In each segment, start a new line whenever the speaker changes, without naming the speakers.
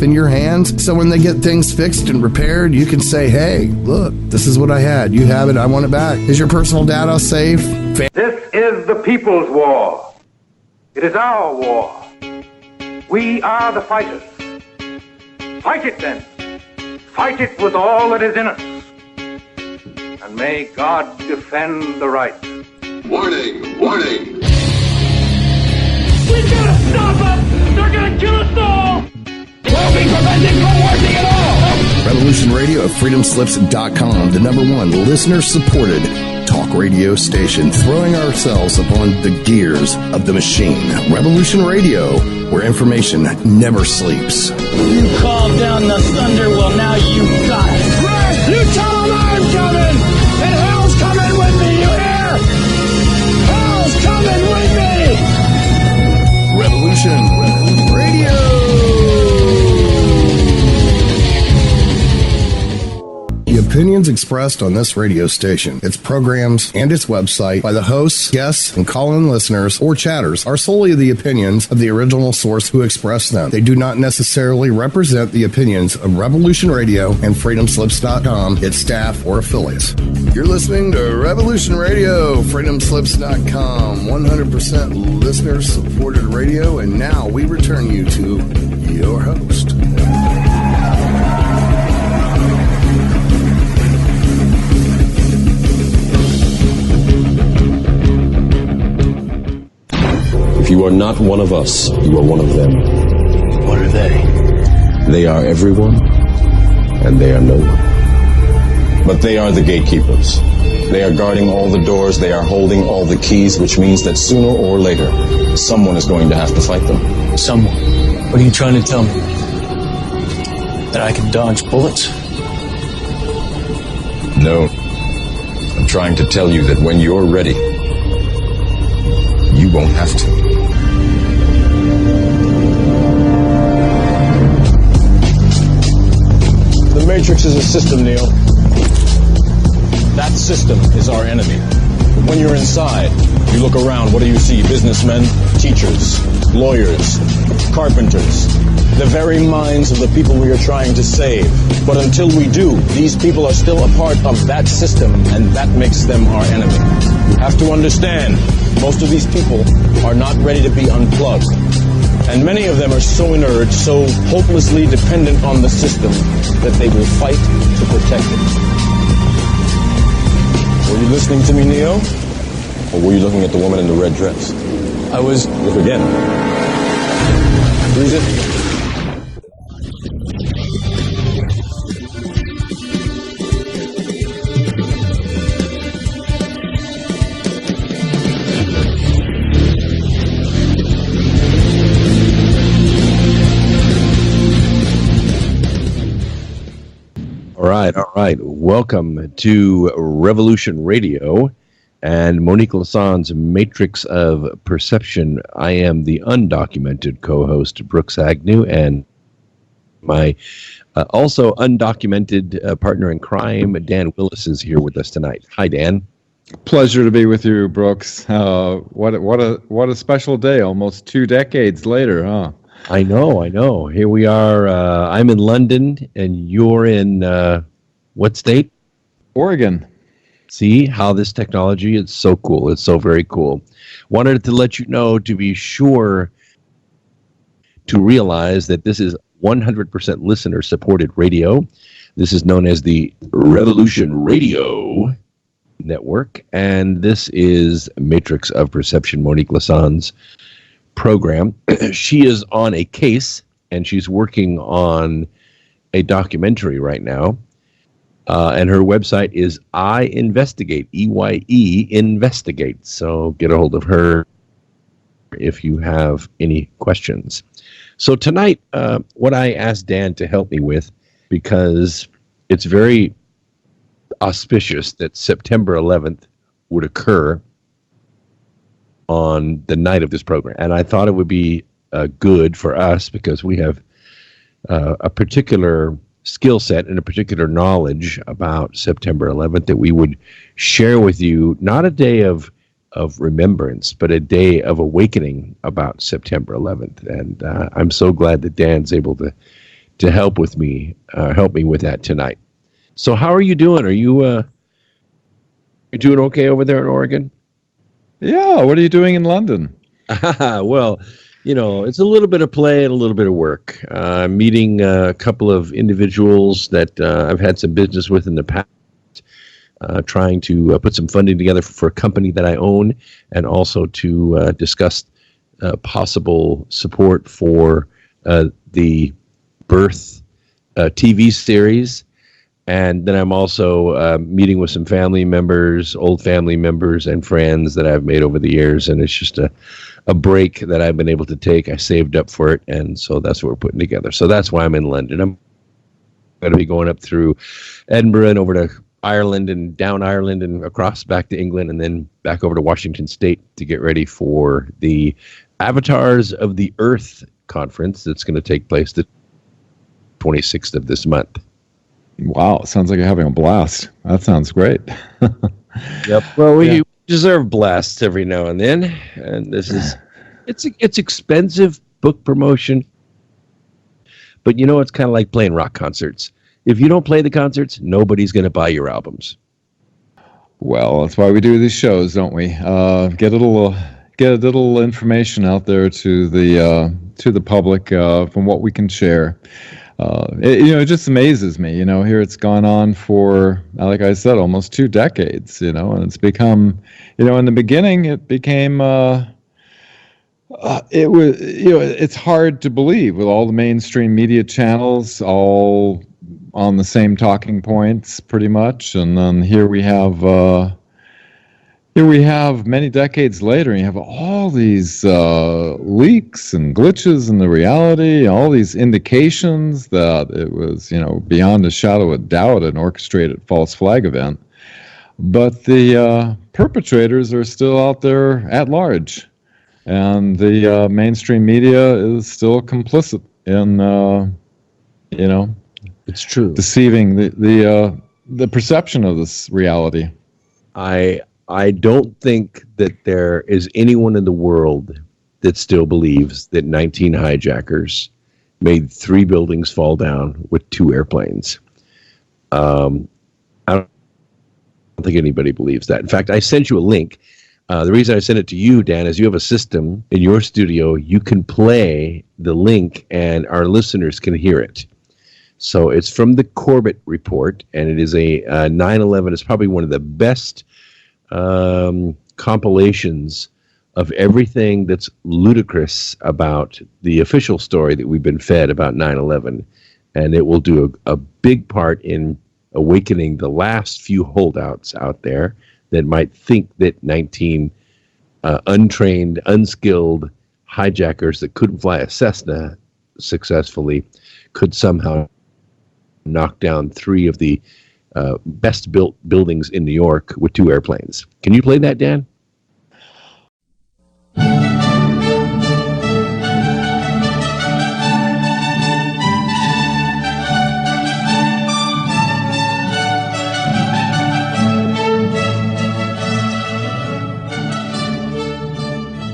in your hands, so when they get things fixed and repaired, you can say, hey, look, this is what I had. You have it. I want it back. Is your personal data safe?
This is the people's war. It is our war. We are the fighters. Fight it then. Fight it with all that is in us. And may God defend the right.
Warning! Warning!
We gotta stop them! They're gonna kill us all! We'll be prevented from working at all!
Revolution Radio at freedomslips.com, the #1 listener-supported talk radio station, throwing ourselves upon the gears of the machine. Revolution Radio, where information never sleeps.
You called down the thunder, well now you got it. Right! You tell them I'm coming! And hell's coming with me, you hear? Hell's coming with me!
Revolution Radio. The opinions expressed on this radio station, its programs, and its website by the hosts, guests, and call-in listeners or chatters are solely the opinions of the original source who expressed them. They do not necessarily represent the opinions of Revolution Radio and freedomslips.com, its staff, or affiliates. You're listening to Revolution Radio, freedomslips.com, 100% listener-supported radio, and now we return you to your host.
If you are not one of us, you are one of them.
What are they?
They are everyone, and they are no one. But they are the gatekeepers. They are guarding all the doors, they are holding all the keys, which means that sooner or later, someone is going to have to fight them.
Someone? What are you trying to tell me? That I can dodge bullets?
No. I'm trying to tell you that when you're ready, you won't have to.
The Matrix is a system, Neo. That system is our enemy. But when you're inside, you look around, what do you see? Businessmen, teachers, lawyers, carpenters, the very minds of the people we are trying to save. But until we do, these people are still a part of that system, and that makes them our enemy. You have to understand, most of these people are not ready to be unplugged. And many of them are so inert, so hopelessly dependent on the system, that they will fight to protect it. Were you listening to me, Neo? Or were you looking at the woman in the red dress?
I was...
Look again. Freeze it.
All right. Welcome to Revolution Radio and Monique Lasson's Matrix of Perception. I am the undocumented co-host, Brooks Agnew, and my also undocumented partner in crime, Dan Willis, is here with us tonight. Hi, Dan.
Pleasure to be with you, Brooks. What a special day! Almost 2 decades later, huh?
I know. Here we are. I'm in London, and you're in what state?
Oregon.
See how this technology is so cool. It's so very cool. Wanted to let you know to be sure to realize that this is 100% listener-supported radio. This is known as the Revolution Radio Network, and this is Matrix of Perception, Monique Lasson's program. She is on a case, and she's working on a documentary right now. And her website is I Investigate, EYE Investigate. So get a hold of her if you have any questions. So tonight, what I asked Dan to help me with, because it's very auspicious that September 11th would occur on the night of this program. And I thought it would be good for us because we have a particular skill set and a particular knowledge about September 11th that we would share with you, not a day of remembrance, but a day of awakening about September 11th. And I'm so glad that Dan's able to to help me with that tonight. So how are you doing? Are you doing okay over there in Oregon?
Yeah, what are you doing in London?
Well, it's a little bit of play and a little bit of work. Meeting a couple of individuals that I've had some business with in the past, trying to put some funding together for a company that I own, and also to discuss possible support for the Birth TV series. And then I'm also meeting with some family members, old family members and friends that I've made over the years. And it's just a break that I've been able to take. I saved up for it. And so that's what we're putting together. So that's why I'm in London. I'm going to be going up through Edinburgh and over to Ireland and down Ireland and across back to England and then back over to Washington State to get ready for the Avatars of the Earth conference that's going to take place the 26th of this month. It's
sounds like you're having a blast. That sounds great.
Yep. Well, we deserve blasts every now and then, and this is it's expensive book promotion, but it's kind of like playing rock concerts. If you don't play the concerts, nobody's going to buy your albums.
Well, that's why we do these shows, don't we? Get a little information out there to the public from what we can share. It just amazes me, here it's gone on for, like I said, almost 2 decades, and it's become, in the beginning it became, it's hard to believe with all the mainstream media channels all on the same talking points pretty much. And then here we have many decades later, and you have all these leaks and glitches in the reality, all these indications that it was, beyond a shadow of doubt, an orchestrated false flag event. But the perpetrators are still out there at large, and the mainstream media is still complicit in,
it's true,
deceiving the perception of this reality.
I don't think that there is anyone in the world that still believes that 19 hijackers made 3 buildings fall down with 2 airplanes. I don't think anybody believes that. In fact, I sent you a link. The reason I sent it to you, Dan, is you have a system in your studio. You can play the link and our listeners can hear it. So it's from the Corbett Report, and it is a 9/11. It's probably one of the best compilations of everything that's ludicrous about the official story that we've been fed about 9/11. And it will do a big part in awakening the last few holdouts out there that might think that 19 untrained, unskilled hijackers that couldn't fly a Cessna successfully could somehow knock down 3 of the best built buildings in New York with 2 airplanes. Can you play that, Dan?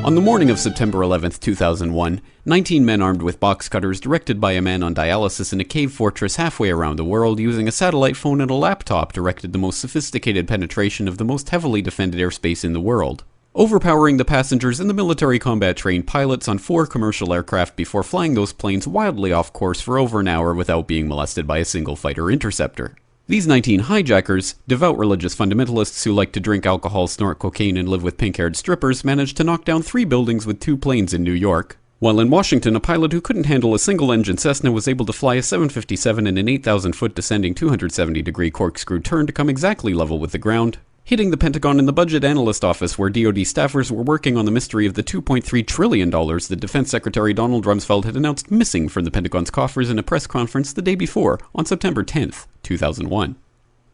On the morning of September 11th, 2001, 19 men armed with box cutters, directed by a man on dialysis in a cave fortress halfway around the world using a satellite phone and a laptop, directed the most sophisticated penetration of the most heavily defended airspace in the world, overpowering the passengers and the military combat-trained pilots on 4 commercial aircraft before flying those planes wildly off course for over an hour without being molested by a single fighter interceptor. These 19 hijackers, devout religious fundamentalists who like to drink alcohol, snort cocaine, and live with pink-haired strippers, managed to knock down 3 buildings with 2 planes in New York. While in Washington, a pilot who couldn't handle a single-engine Cessna was able to fly a 757 in an 8,000-foot descending 270-degree corkscrew turn to come exactly level with the ground, hitting the Pentagon and the Budget Analyst Office, where DoD staffers were working on the mystery of the $2.3 trillion that Defense Secretary Donald Rumsfeld had announced missing from the Pentagon's coffers in a press conference the day before, on September 10th, 2001.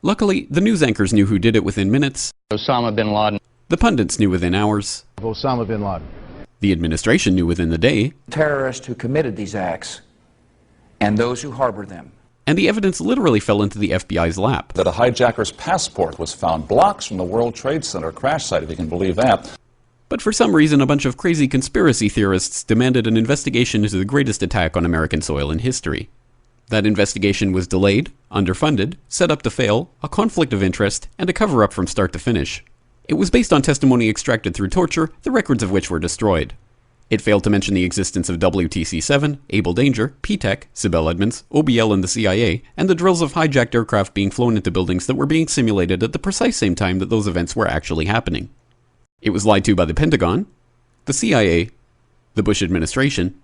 Luckily, the news anchors knew who did it within minutes.
Osama bin Laden.
The pundits knew within hours.
Osama bin Laden.
The administration knew within the day.
Terrorists who committed these acts and those who harbor them.
And the evidence literally fell into the FBI's lap.
That a hijacker's passport was found blocks from the World Trade Center crash site, if you can believe that.
But for some reason, a bunch of crazy conspiracy theorists demanded an investigation into the greatest attack on American soil in history. That investigation was delayed, underfunded, set up to fail, a conflict of interest, and a cover-up from start to finish. It was based on testimony extracted through torture, the records of which were destroyed. It failed to mention the existence of WTC-7, Able Danger, P-Tech, Sibel Edmonds, OBL and the CIA, and the drills of hijacked aircraft being flown into buildings that were being simulated at the precise same time that those events were actually happening. It was lied to by the Pentagon, the CIA, the Bush administration,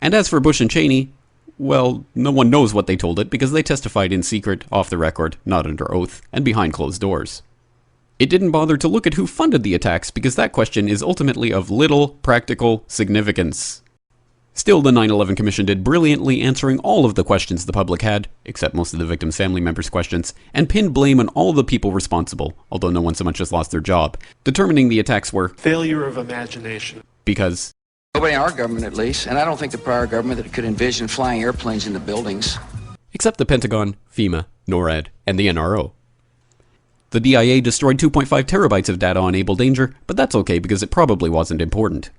and as for Bush and Cheney, well, no one knows what they told it because they testified in secret, off the record, not under oath, and behind closed doors. It didn't bother to look at who funded the attacks because that question is ultimately of little practical significance. Still, the 9/11 Commission did brilliantly answering all of the questions the public had, except most of the victims' family members' questions, and pinned blame on all the people responsible, although no one so much as lost their job, determining the attacks were
failure of imagination.
Because
nobody in our government, at least, and I don't think the prior government that could envision flying airplanes into buildings.
Except the Pentagon, FEMA, NORAD, and the NRO. The DIA destroyed 2.5 terabytes of data on Able Danger, but that's okay because it probably wasn't important.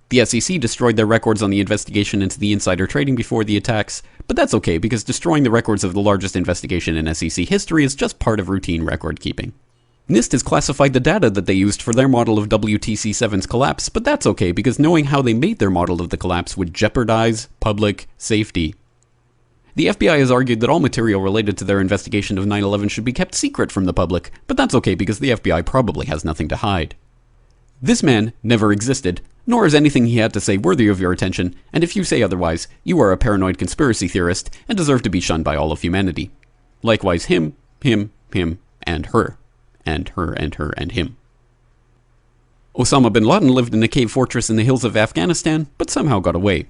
The SEC destroyed their records on the investigation into the insider trading before the attacks, but that's okay because destroying the records of the largest investigation in SEC history is just part of routine record keeping. NIST has classified the data that they used for their model of WTC-7's collapse, but that's okay because knowing how they made their model of the collapse would jeopardize public safety. The FBI has argued that all material related to their investigation of 9/11 should be kept secret from the public, but that's okay because the FBI probably has nothing to hide. This man never existed, nor is anything he had to say worthy of your attention, and if you say otherwise, you are a paranoid conspiracy theorist and deserve to be shunned by all of humanity. Likewise him, and her. And her, and her, and him. Osama bin Laden lived in a cave fortress in the hills of Afghanistan, but somehow got away.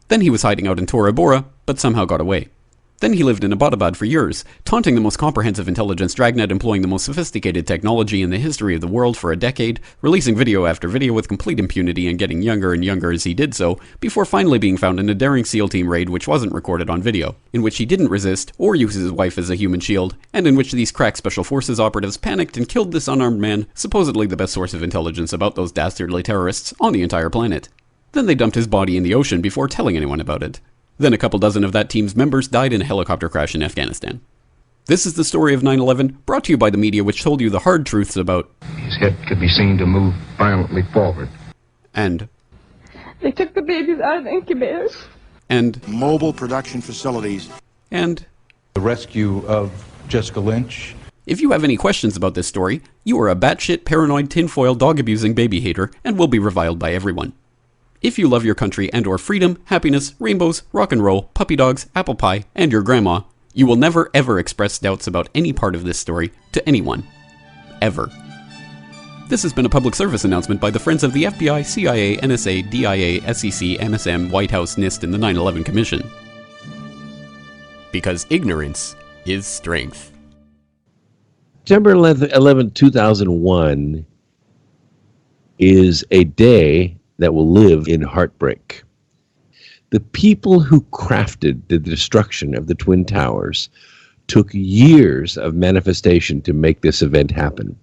Then he was hiding out in Tora Bora, but somehow got away. Then he lived in Abbottabad for years, taunting the most comprehensive intelligence dragnet employing the most sophisticated technology in the history of the world for a decade, releasing video after video with complete impunity and getting younger and younger as he did so, before finally being found in a daring SEAL team raid which wasn't recorded on video, in which he didn't resist or use his wife as a human shield, and in which these crack special forces operatives panicked and killed this unarmed man, supposedly the best source of intelligence about those dastardly terrorists on the entire planet. Then they dumped his body in the ocean before telling anyone about it. Then a couple dozen of that team's members died in a helicopter crash in Afghanistan. This is the story of 9/11, brought to you by the media which told you the hard truths about
his head could be seen to move violently forward.
And
they took the babies out of the incubators.
And
mobile production facilities.
And
the rescue of Jessica Lynch.
If you have any questions about this story, you are a batshit paranoid tinfoil dog-abusing baby hater and will be reviled by everyone. If you love your country and or freedom, happiness, rainbows, rock and roll, puppy dogs, apple pie, and your grandma, you will never ever express doubts about any part of this story to anyone. Ever. This has been a public service announcement by the Friends of the FBI, CIA, NSA, DIA, SEC, MSM, White House, NIST, and the 9/11 Commission. Because ignorance is strength.
September 11, 2001 is a day that will live in heartbreak. The people who crafted the destruction of the Twin Towers took years of manifestation to make this event happen.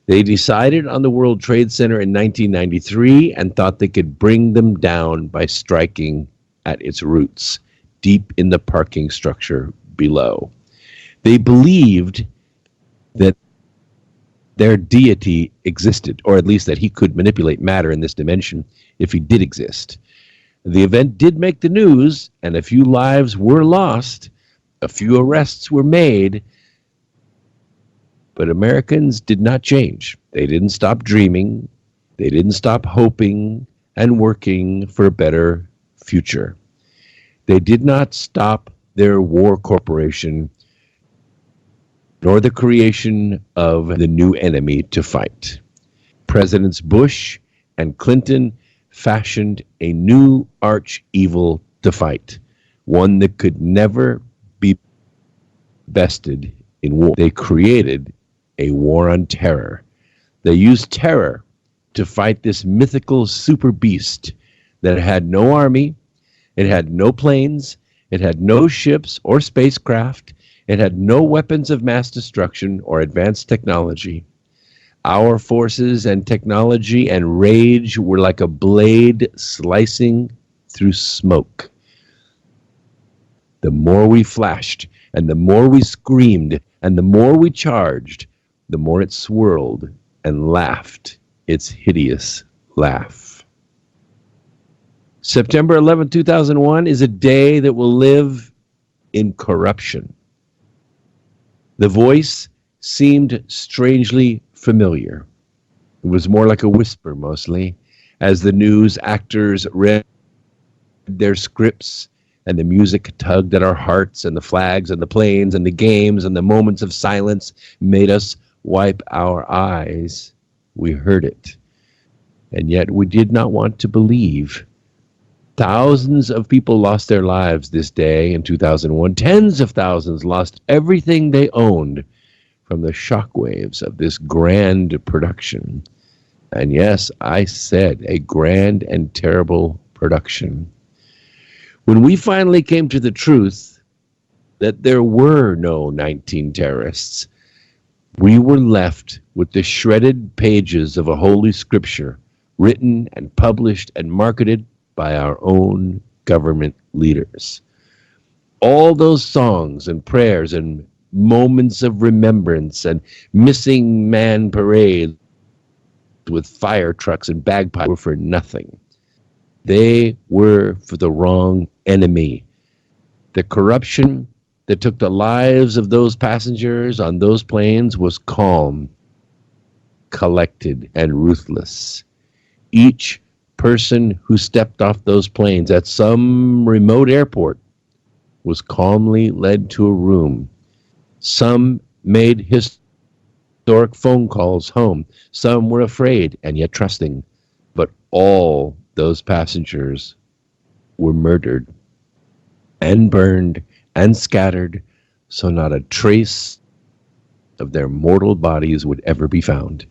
They decided on the World Trade Center in 1993 and thought they could bring them down by striking at its roots, deep in the parking structure below. They believed that their deity existed, or at least that he could manipulate matter in this dimension if he did exist. The event did make the news, and a few lives were lost, a few arrests were made, but Americans did not change. They didn't stop dreaming, they didn't stop hoping and working for a better future. They did not stop their war corporation nor the creation of the new enemy to fight. Presidents Bush and Clinton fashioned a new arch-evil to fight, one that could never be bested in war. They created a war on terror. They used terror to fight this mythical super beast that had no army, it had no planes, it had no ships or spacecraft, it had no weapons of mass destruction or advanced technology. Our forces and technology and rage were like a blade slicing through smoke. The more we flashed, and the more we screamed, and the more we charged, the more it swirled and laughed its hideous laugh. September 11, 2001 is a day that will live in corruption. The voice seemed strangely familiar. It was more like a whisper, mostly, as the news actors read their scripts and the music tugged at our hearts, and the flags and the planes and the games and the moments of silence made us wipe our eyes. We heard it. And yet we did not want to believe. Thousands of people lost their lives this day in 2001. Tens of thousands lost everything they owned from the shockwaves of this grand production. And yes, I said a grand and terrible production. When we finally came to the truth that there were no 19 terrorists, we were left with the shredded pages of a holy scripture written and published and marketed by our own government leaders. All those songs and prayers and moments of remembrance and missing man parades with fire trucks and bagpipes were for nothing. They were for the wrong enemy. The corruption that took the lives of those passengers on those planes was calm, collected, and ruthless. Each person who stepped off those planes at some remote airport was calmly led to a room. Some made historic phone calls home. Some were afraid and yet trusting. But all those passengers were murdered and burned and scattered, so not a trace of their mortal bodies would ever be found.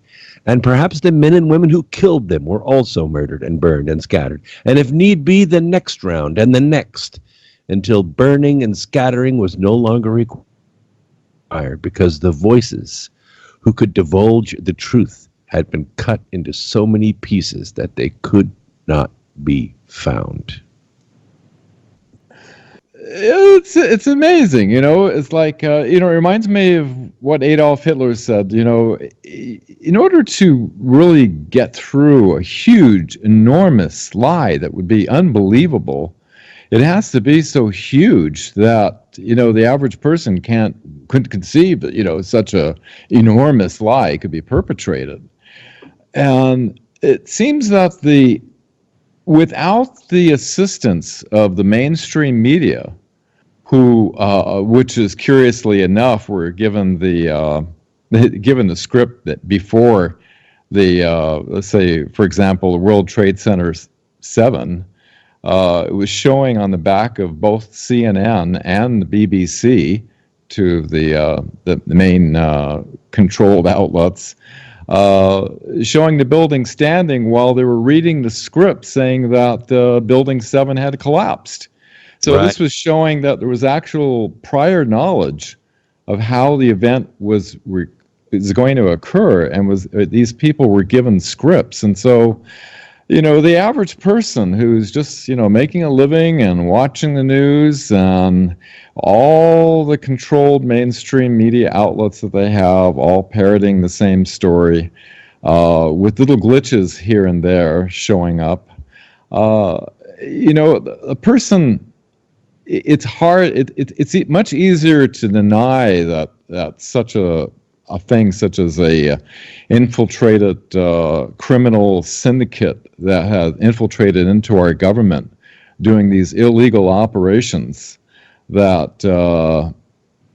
And perhaps the men and women who killed them were also murdered and burned and scattered, and if need be, the next round and the next, until burning and scattering was no longer required, because the voices who could divulge the truth had been cut into so many pieces that they could not be found.
It's amazing, it's like, it reminds me of what Adolf Hitler said, in order to really get through a huge, enormous lie that would be unbelievable, it has to be so huge that, the average person couldn't conceive that, such a enormous lie could be perpetrated. And it seems that without the assistance of the mainstream media, who, which is curiously enough, were given the script that before let's say, for example, the World Trade Center 7, it was showing on the back of both CNN and the BBC, to the main controlled outlets, showing the building standing while they were reading the script saying that Building 7 had collapsed. So This was showing that there was actual prior knowledge of how the event was going to occur, and these people were given scripts. And so, the average person who's just, making a living and watching the news and all the controlled mainstream media outlets that they have, all parroting the same story, with little glitches here and there showing up. A person, it's hard, it's much easier to deny that such a thing such as a infiltrated criminal syndicate that has infiltrated into our government doing these illegal operations, that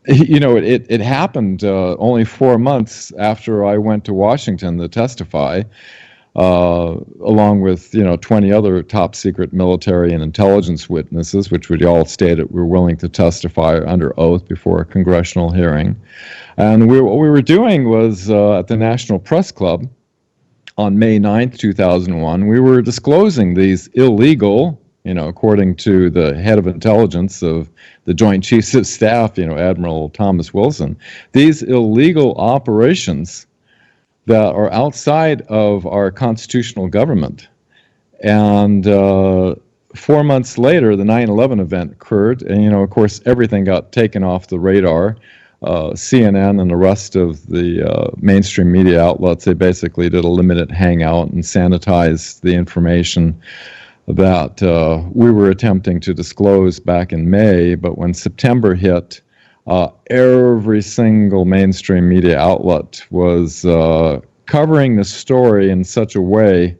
it happened only 4 months after I went to Washington to testify, along with 20 other top secret military and intelligence witnesses, which we all stated were willing to testify under oath before a congressional hearing. And what we were doing was, at the National Press Club on May 9th, 2001, we were disclosing these illegal, according to the head of intelligence of the Joint Chiefs of Staff, Admiral Thomas Wilson, these illegal operations that are outside of our constitutional government. And 4 months later, the 9/11 event occurred, and of course, everything got taken off the radar. CNN and the rest of the mainstream media outlets, they basically did a limited hangout and sanitized the information that we were attempting to disclose back in May. But when September hit, every single mainstream media outlet was covering the story in such a way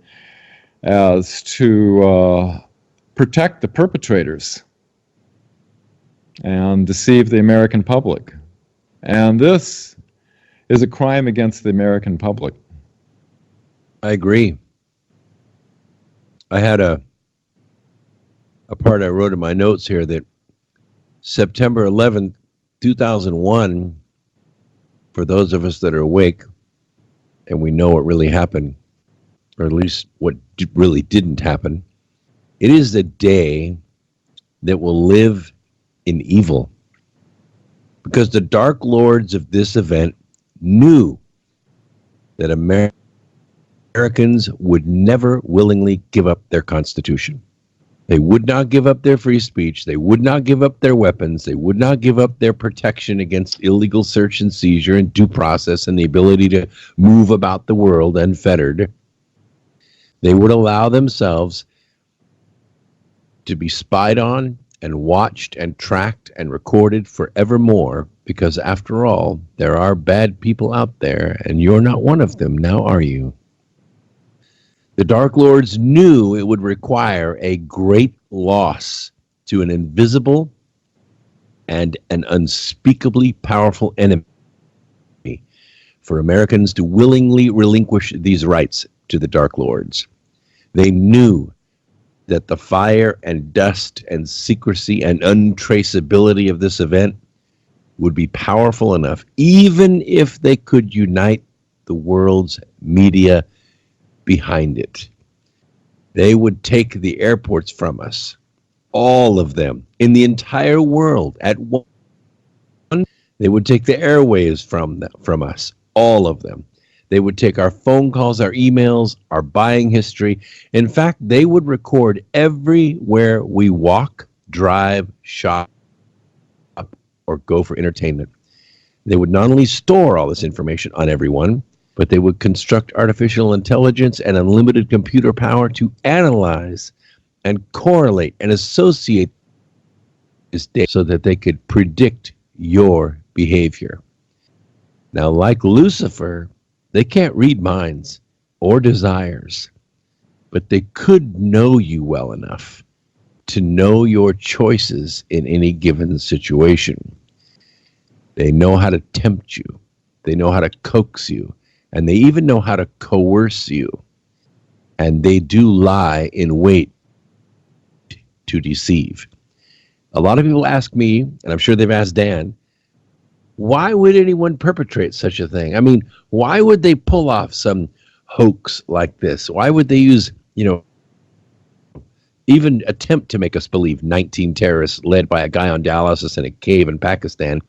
as to protect the perpetrators and deceive the American public. And this is a crime against the American public.
I agree. I had a part I wrote in my notes here that September 11th, 2001, for those of us that are awake and we know what really happened, or at least what really didn't happen, it is the day that will live in evil. Because the Dark Lords of this event knew that Americans would never willingly give up their Constitution. They would not give up their free speech. They would not give up their weapons. They would not give up their protection against illegal search and seizure and due process and the ability to move about the world unfettered. They would allow themselves to be spied on and watched and tracked and recorded forevermore, because after all, there are bad people out there, and you're not one of them, now are you? The Dark Lords knew it would require a great loss to an invisible and an unspeakably powerful enemy for Americans to willingly relinquish these rights to the Dark Lords. They knew that the fire and dust and secrecy and untraceability of this event would be powerful enough, even if they could unite the world's media behind it. They would take the airports from us, all of them, in the entire world at once. They would take the airwaves from us, all of them. They would take our phone calls, our emails, our buying history. In fact, they would record everywhere we walk, drive, shop, or go for entertainment. They would not only store all this information on everyone, but they would construct artificial intelligence and unlimited computer power to analyze and correlate and associate this data so that they could predict your behavior. Now, like Lucifer, they can't read minds or desires, but they could know you well enough to know your choices in any given situation. They know how to tempt you. They know how to coax you. And they even know how to coerce you. And they do lie in wait to deceive. A lot of people ask me, and I'm sure they've asked Dan, why would anyone perpetrate such a thing? I mean, why would they pull off some hoax like this? Why would they use, even attempt to make us believe 19 terrorists led by a guy on dialysis in a cave in Pakistan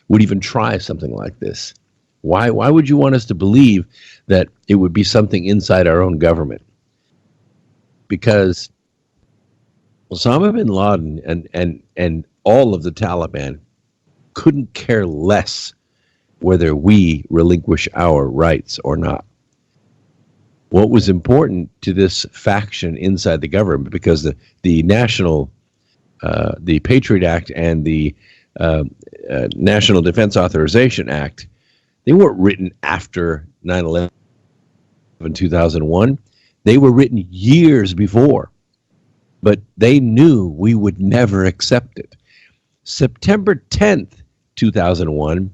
would even try something like this? Why would you want us to believe that it would be something inside our own government? Because Osama bin Laden and all of the Taliban couldn't care less whether we relinquish our rights or not. What was important to this faction inside the government, because the National, the Patriot Act and the National Defense Authorization Act, they weren't written after 9/11, 2001. They were written years before, but they knew we would never accept it. September 10th, 2001,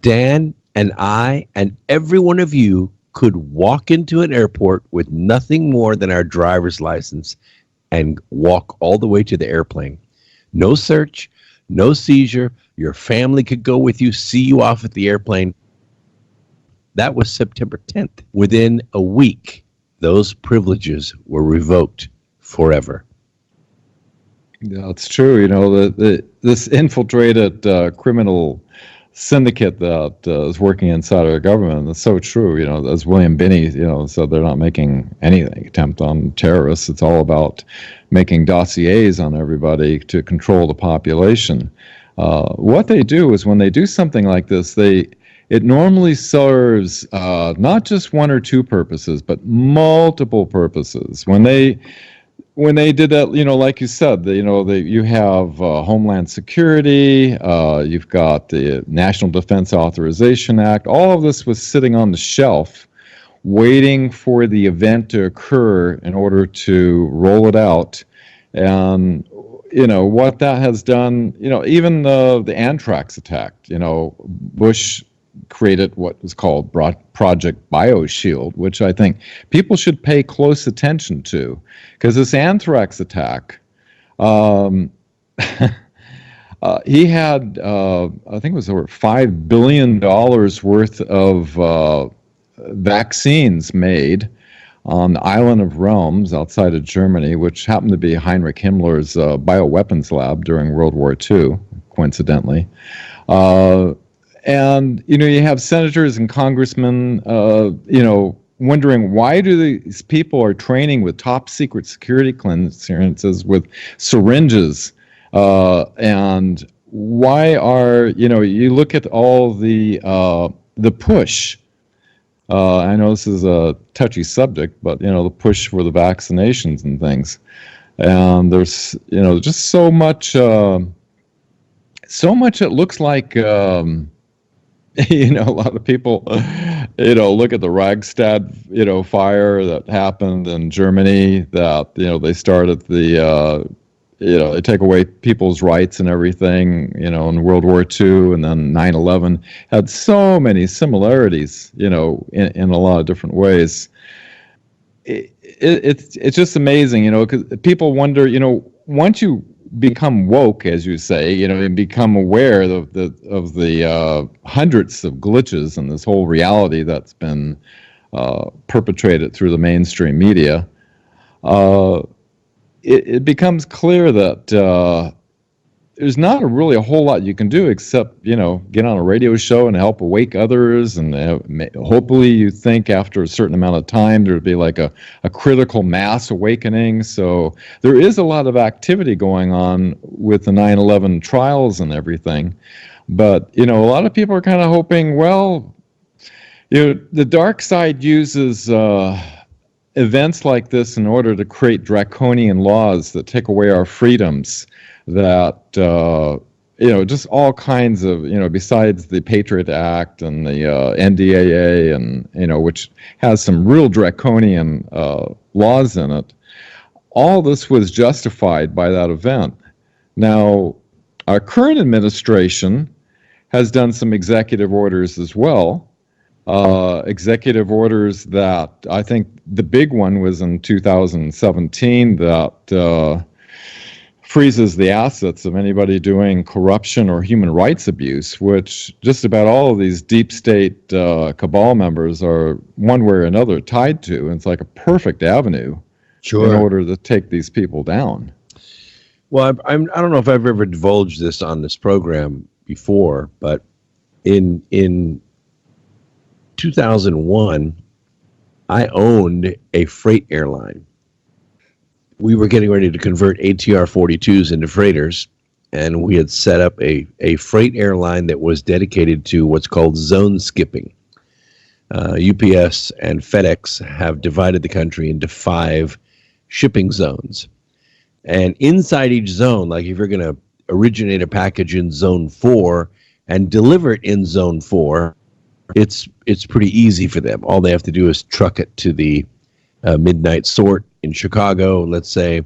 Dan and I and every one of you could walk into an airport with nothing more than our driver's license and walk all the way to the airplane. No search, no seizure. Your family could go with you, see you off at the airplane. That was September 10th. Within a week, those privileges were revoked forever.
Yeah, it's true. This infiltrated criminal syndicate that is working inside our government. And it's so true. As William Binney, said, they're not making any attempt on terrorists. It's all about making dossiers on everybody to control the population. What they do is when they do something like this, it normally serves not just one or two purposes, but multiple purposes. When they did that, like you said, you have Homeland Security, you've got the National Defense Authorization Act. All of this was sitting on the shelf, waiting for the event to occur in order to roll it out. And what that has done, even the anthrax attack, Bush created what was called Project BioShield, which I think people should pay close attention to, because this anthrax attack, he had, I think it was over $5 billion worth of vaccines made on the island of Realms outside of Germany, which happened to be Heinrich Himmler's bioweapons lab during World War II, coincidentally. And, you have senators and congressmen, wondering why do these people are training with top secret security clearances with syringes, and why are, you look at all the push. I know this is a touchy subject, but, the push for the vaccinations and things. And there's, just so much it looks like, a lot of people, look at the Ragstad, fire that happened in Germany, that, they started they take away people's rights and everything, in World War II, and then 9/11 had so many similarities, in a lot of different ways. It's just amazing, because people wonder, once you become woke, as you say, and become aware of the hundreds of glitches in this whole reality that's been perpetrated through the mainstream media, it becomes clear that there's not really a whole lot you can do except, get on a radio show and help awake others. And hopefully you think after a certain amount of time, there'd be like a critical mass awakening. So there is a lot of activity going on with the 9/11 trials and everything. But, a lot of people are kind of hoping, well, the dark side uses events like this in order to create draconian laws that take away our freedoms, that, just all kinds of, besides the Patriot Act and the NDAA, and, which has some real draconian laws in it, all this was justified by that event. Now, our current administration has done some executive orders as well. Executive orders that I think the big one was in 2017 that freezes the assets of anybody doing corruption or human rights abuse, which just about all of these deep state cabal members are one way or another tied to. And it's like a perfect avenue in order to take these people down.
Well, I don't know if I've ever divulged this on this program before, but in 2001, I owned a freight airline. We were getting ready to convert ATR 42s into freighters, and we had set up a freight airline that was dedicated to what's called zone skipping. UPS and FedEx have divided the country into 5 shipping zones. And inside each zone, like if you're going to originate a package in zone 4 and deliver it in zone 4, it's pretty easy for them. All they have to do is truck it to the midnight sort in Chicago, let's say,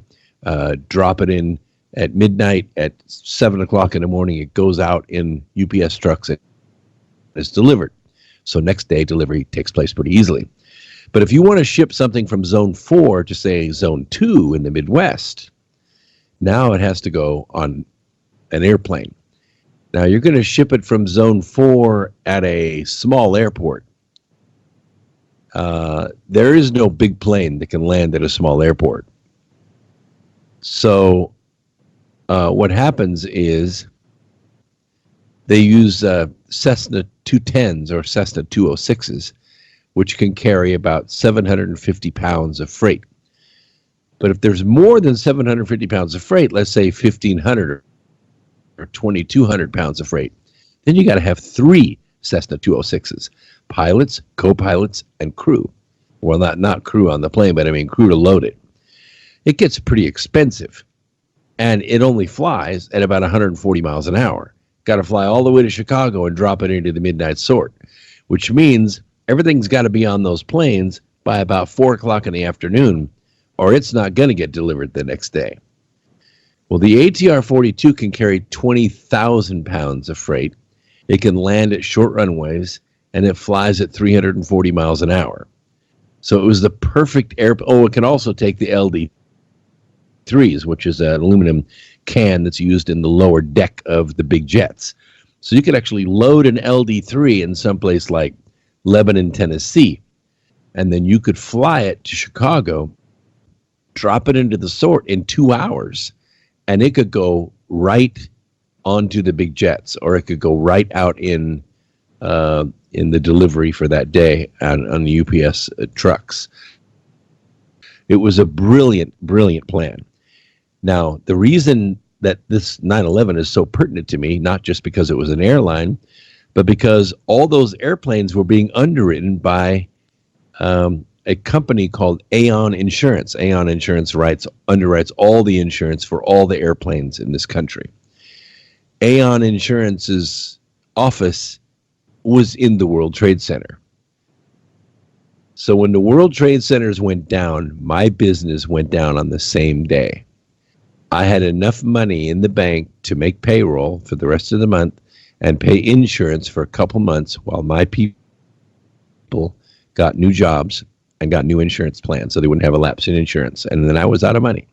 drop it in at midnight. At 7 o'clock in the morning, it goes out in UPS trucks and it's delivered. So next day, delivery takes place pretty easily. But if you want to ship something from zone 4 to, say, zone 2 in the Midwest, now it has to go on an airplane. Now, you're going to ship it from zone 4 at a small airport. There is no big plane that can land at a small airport. So what happens is They use Cessna 210s or Cessna 206s, which can carry about 750 pounds of freight. But if there's more than 750 pounds of freight, let's say 1,500 or 2,200 pounds of freight, then you got to have 3 Cessna 206s, pilots, co-pilots, and crew. Well, not crew on the plane, but I mean crew to load it. It gets pretty expensive, and it only flies at about 140 miles an hour. Got to fly all the way to Chicago and drop it into the midnight sort, which means everything's got to be on those planes by about 4 o'clock in the afternoon, or it's not going to get delivered the next day. Well, the ATR-42 can carry 20,000 pounds of freight. It can land at short runways, and it flies at 340 miles an hour. So it was the perfect it can also take the LD-3s, which is an aluminum can that's used in the lower deck of the big jets. So you could actually load an LD-3 in someplace like Lebanon, Tennessee, and then you could fly it to Chicago, drop it into the sort in 2 hours, and it could go right onto the big jets, or it could go right out in the delivery for that day on the UPS trucks. It was a brilliant, brilliant plan. Now, the reason that this 9/11 is so pertinent to me, not just because it was an airline, but because all those airplanes were being underwritten by a company called Aon Insurance. Aon Insurance underwrites all the insurance for all the airplanes in this country. Aon Insurance's office was in the World Trade Center. So when the World Trade Centers went down, my business went down on the same day. I had enough money in the bank to make payroll for the rest of the month and pay insurance for a couple months while my people got new jobs and got new insurance plans so they wouldn't have a lapse in insurance. And then I was out of money.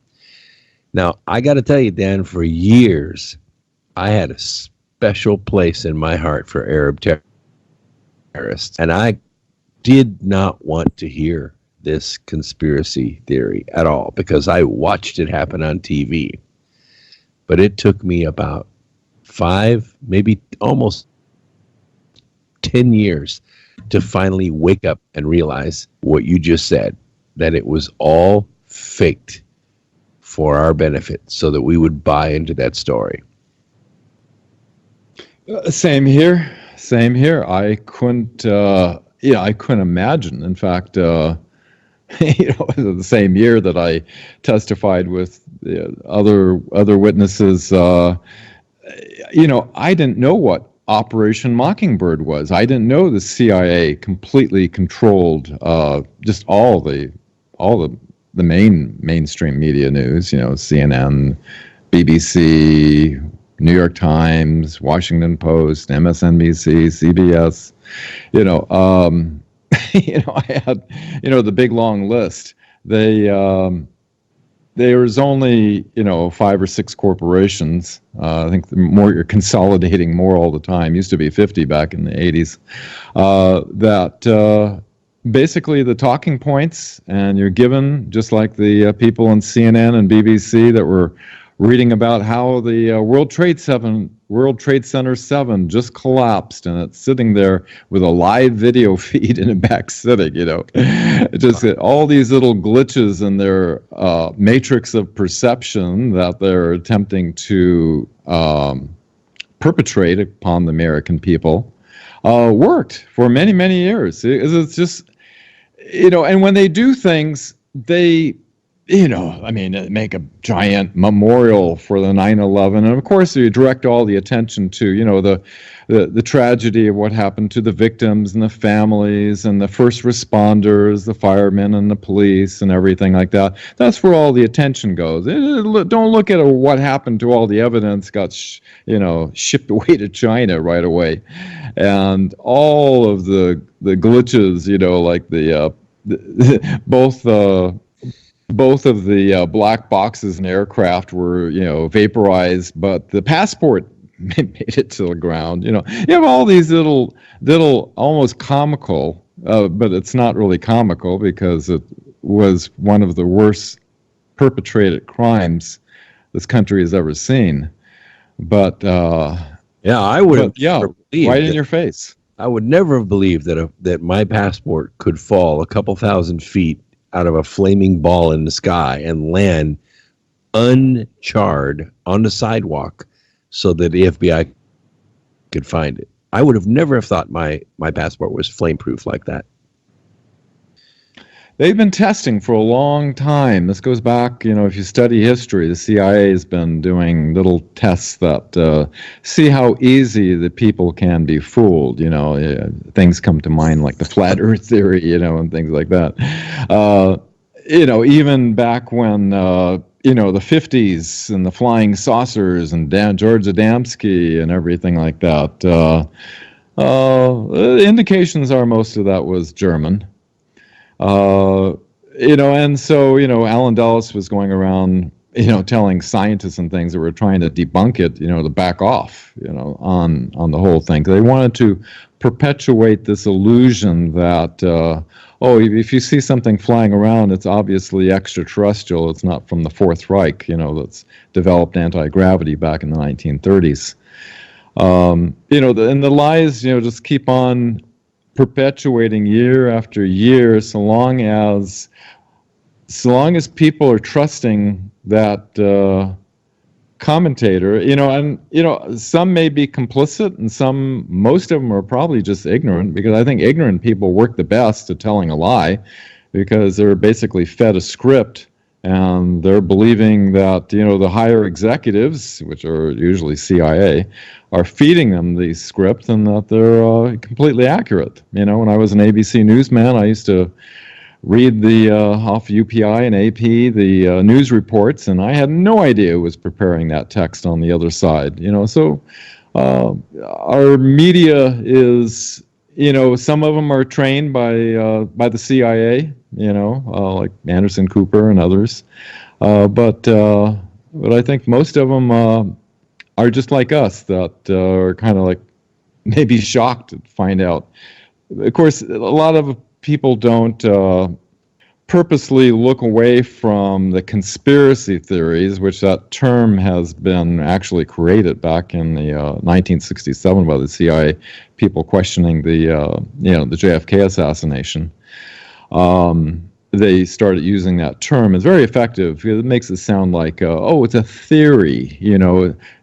Now, I got to tell you, Dan, for years, I had a special place in my heart for Arab terrorists. And I did not want to hear this conspiracy theory at all because I watched it happen on TV. But it took me about 5, maybe almost 10 years to finally wake up and realize what you just said, that it was all faked for our benefit so that we would buy into that story.
Same here. I couldn't imagine. In fact, the same year that I testified with other witnesses, I didn't know what Operation Mockingbird was. I didn't know the CIA completely controlled just all the mainstream media news. CNN, BBC, New York Times, Washington Post, MSNBC, CBS. I had the big long list. There was only 5 or 6 corporations. I think you're consolidating more all the time. Used to be 50 back in the 80s. That basically the talking points, and you're given just like the people on CNN and BBC that were reading about how the World Trade Center 7 just collapsed, and it's sitting there with a live video feed in a back sitting, just all these little glitches in their matrix of perception that they're attempting to perpetrate upon the American people worked for many, many years. It's just, and when they do things, they make a giant memorial for the 9/11, and of course you direct all the attention to, the tragedy of what happened to the victims and the families and the first responders, the firemen and the police and everything like that. That's where all the attention goes. Don't look at what happened to all the evidence got, shipped away to China right away, and all of the glitches, like both of the black boxes in aircraft were, vaporized, but the passport made it to the ground. You have all these little almost comical, but it's not really comical because it was one of the worst perpetrated crimes this country has ever seen. But
Yeah, I would have.
Yeah, right in your face.
I would never have believed that my passport could fall a couple thousand feet out of a flaming ball in the sky and land uncharred on the sidewalk, so that the FBI could find it. I would have never have thought my passport was flameproof like that.
They've been testing for a long time. This goes back, if you study history, the CIA has been doing little tests that see how easy the people can be fooled. Things come to mind like the flat earth theory, and things like that. Even back when, the 50s and the flying saucers and George Adamski and everything like that. Indications are most of that was German. And so, Alan Dulles was going around, telling scientists and things that were trying to debunk it, to back off, on the whole thing. They wanted to perpetuate this illusion that, if you see something flying around, it's obviously extraterrestrial. It's not from the Fourth Reich, that's developed anti-gravity back in the 1930s. And the lies, just keep on perpetuating year after year, so long as people are trusting that commentator, some may be complicit, and most of them are probably just ignorant, because I think ignorant people work the best at telling a lie, because they're basically fed a script, and they're believing that, the higher executives, which are usually CIA, are feeding them these scripts, and that they're completely accurate. When I was an ABC newsman, I used to read the off UPI and AP, the news reports, and I had no idea who was preparing that text on the other side. So our media is, some of them are trained by the CIA, like Anderson Cooper and others, but I think most of them are just like us, that are kind of like maybe shocked to find out. Of course, a lot of people don't purposely look away from the conspiracy theories, which that term has been actually created back in the 1967 by the CIA, people questioning the JFK assassination. They started using that term. It's very effective because it makes it sound like, it's a theory, and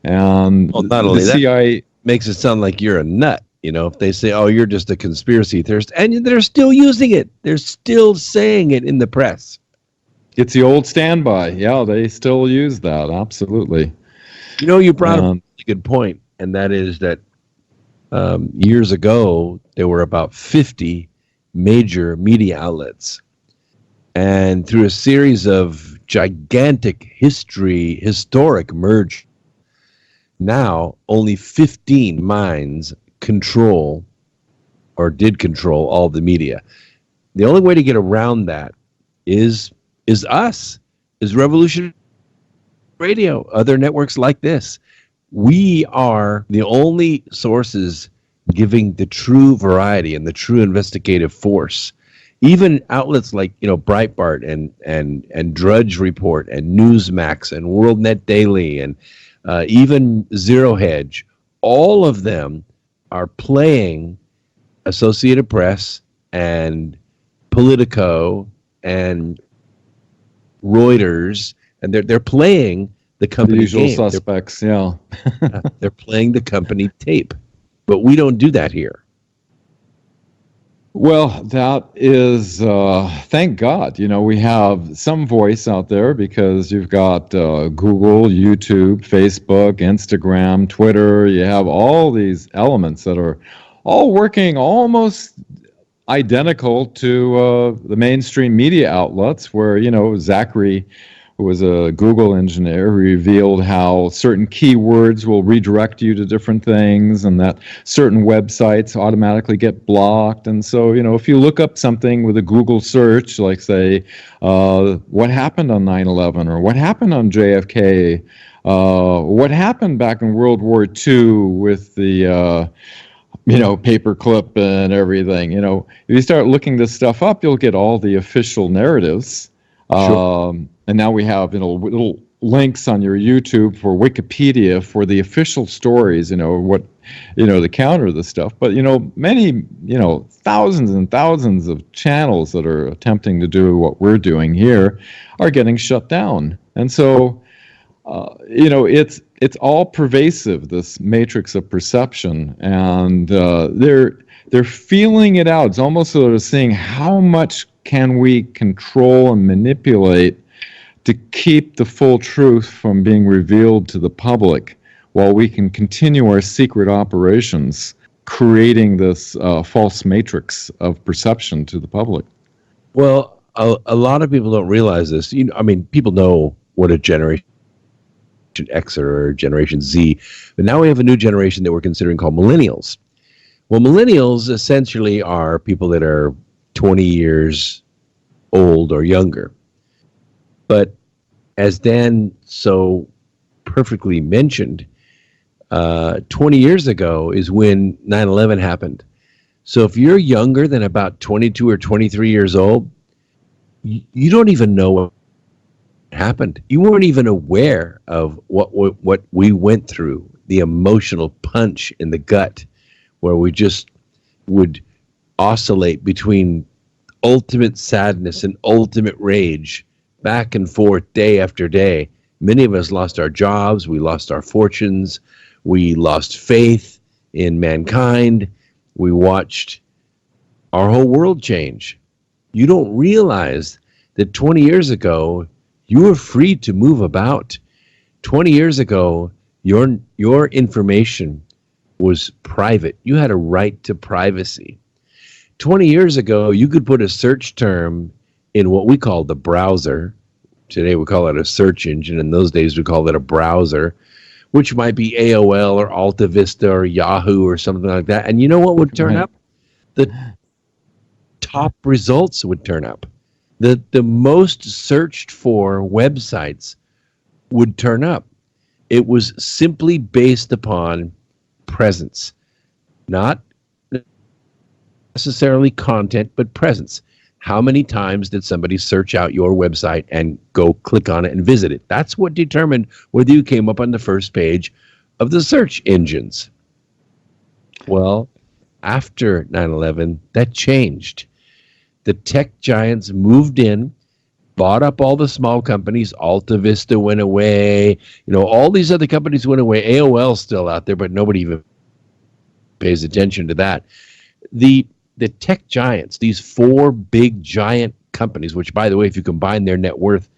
not only
the CIA
makes it sound like you're a nut. If they say, you're just a conspiracy theorist, and they're still using it. They're still saying it in the press.
It's the old standby. Yeah, they still use that. Absolutely.
You brought up a really good point, and that is that years ago, there were about 50 major media outlets. And through a series of gigantic historic merge, now only 15 minds control did control all the media. The only way to get around that is Revolution Radio, other networks like this. We are the only sources giving the true variety and the true investigative force. Even outlets like Breitbart and Drudge Report and Newsmax and WorldNet Daily and even Zero Hedge, all of them are playing Associated Press and Politico and Reuters, and they're playing the company
the usual
game.
Suspects.
They're playing the company tape, but we don't do that here.
Well, that is, thank God, we have some voice out there, because you've got Google, YouTube, Facebook, Instagram, Twitter. You have all these elements that are all working almost identical to the mainstream media outlets, where, Zachary, who was a Google engineer, revealed how certain keywords will redirect you to different things, and that certain websites automatically get blocked. And so, if you look up something with a Google search, like say, what happened on 9/11, or what happened on JFK, what happened back in World War II with the paperclip and everything. If you start looking this stuff up, you'll get all the official narratives.
Sure.
And now we have little links on your YouTube for Wikipedia for the official stories, to counter the stuff. But, many, thousands and thousands of channels that are attempting to do what we're doing here are getting shut down. And so, it's all pervasive, this matrix of perception, and they're feeling it out. It's almost sort of saying, how much can we control and manipulate to keep the full truth from being revealed to the public while we can continue our secret operations, creating this false matrix of perception to the public?
Well, a lot of people don't realize this. People know what a Generation X or Generation Z, but now we have a new generation that we're considering called millennials. Well, millennials essentially are people that are 20 years old or younger. But as Dan so perfectly mentioned, 20 years ago is when 9/11 happened. So if you're younger than about 22 or 23 years old, you don't even know what happened. You weren't even aware of what we went through, the emotional punch in the gut, where we just would oscillate between ultimate sadness and ultimate rage, back and forth day after day. Many of us lost our jobs, we lost our fortunes, we lost faith in mankind. We watched our whole world change. You don't realize that 20 years ago, you were free to move about. 20 years ago, your information was private. You had a right to privacy. 20 years ago, you could put a search term in what we call the browser. Today we call it a search engine. In those days we called it a browser, which might be AOL or Alta Vista or Yahoo or something like that. And you know what would turn up? The top results would turn up. The most searched for websites would turn up. It was simply based upon presence, not necessarily content, but presence. How many times did somebody search out your website and go click on it and visit it? That's what determined whether you came up on the first page of the search engines. Well, after 9/11, that changed. The tech giants moved in, bought up all the small companies. Alta Vista went away. All these other companies went away. AOL's still out there, but nobody even pays attention to that. The tech giants, these four big giant companies, which, by the way, if you combine their net worth,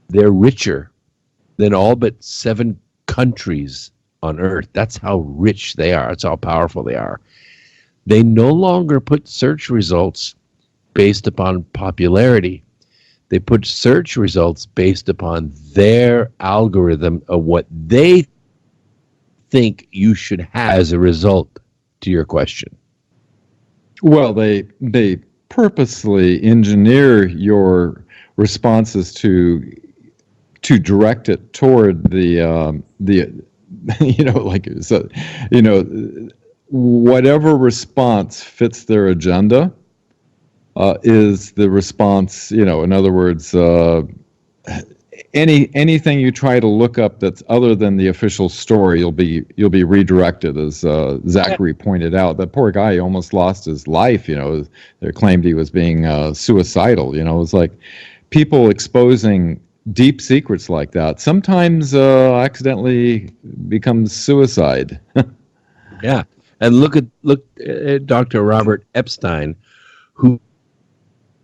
they're richer than all but 7 countries on Earth. That's how rich they are. That's how powerful they are. They no longer put search results based upon popularity. They put search results based upon their algorithm of what they think you should have as a result to your question.
Well, they purposely engineer your responses to direct it toward the whatever response fits their agenda is the response. In other words, anything you try to look up that's other than the official story, you'll be redirected, as Zachary pointed out. That poor guy almost lost his life. They claimed he was being suicidal. It was like people exposing deep secrets like that sometimes accidentally becomes suicide.
Yeah, and look at Dr. Robert Epstein, who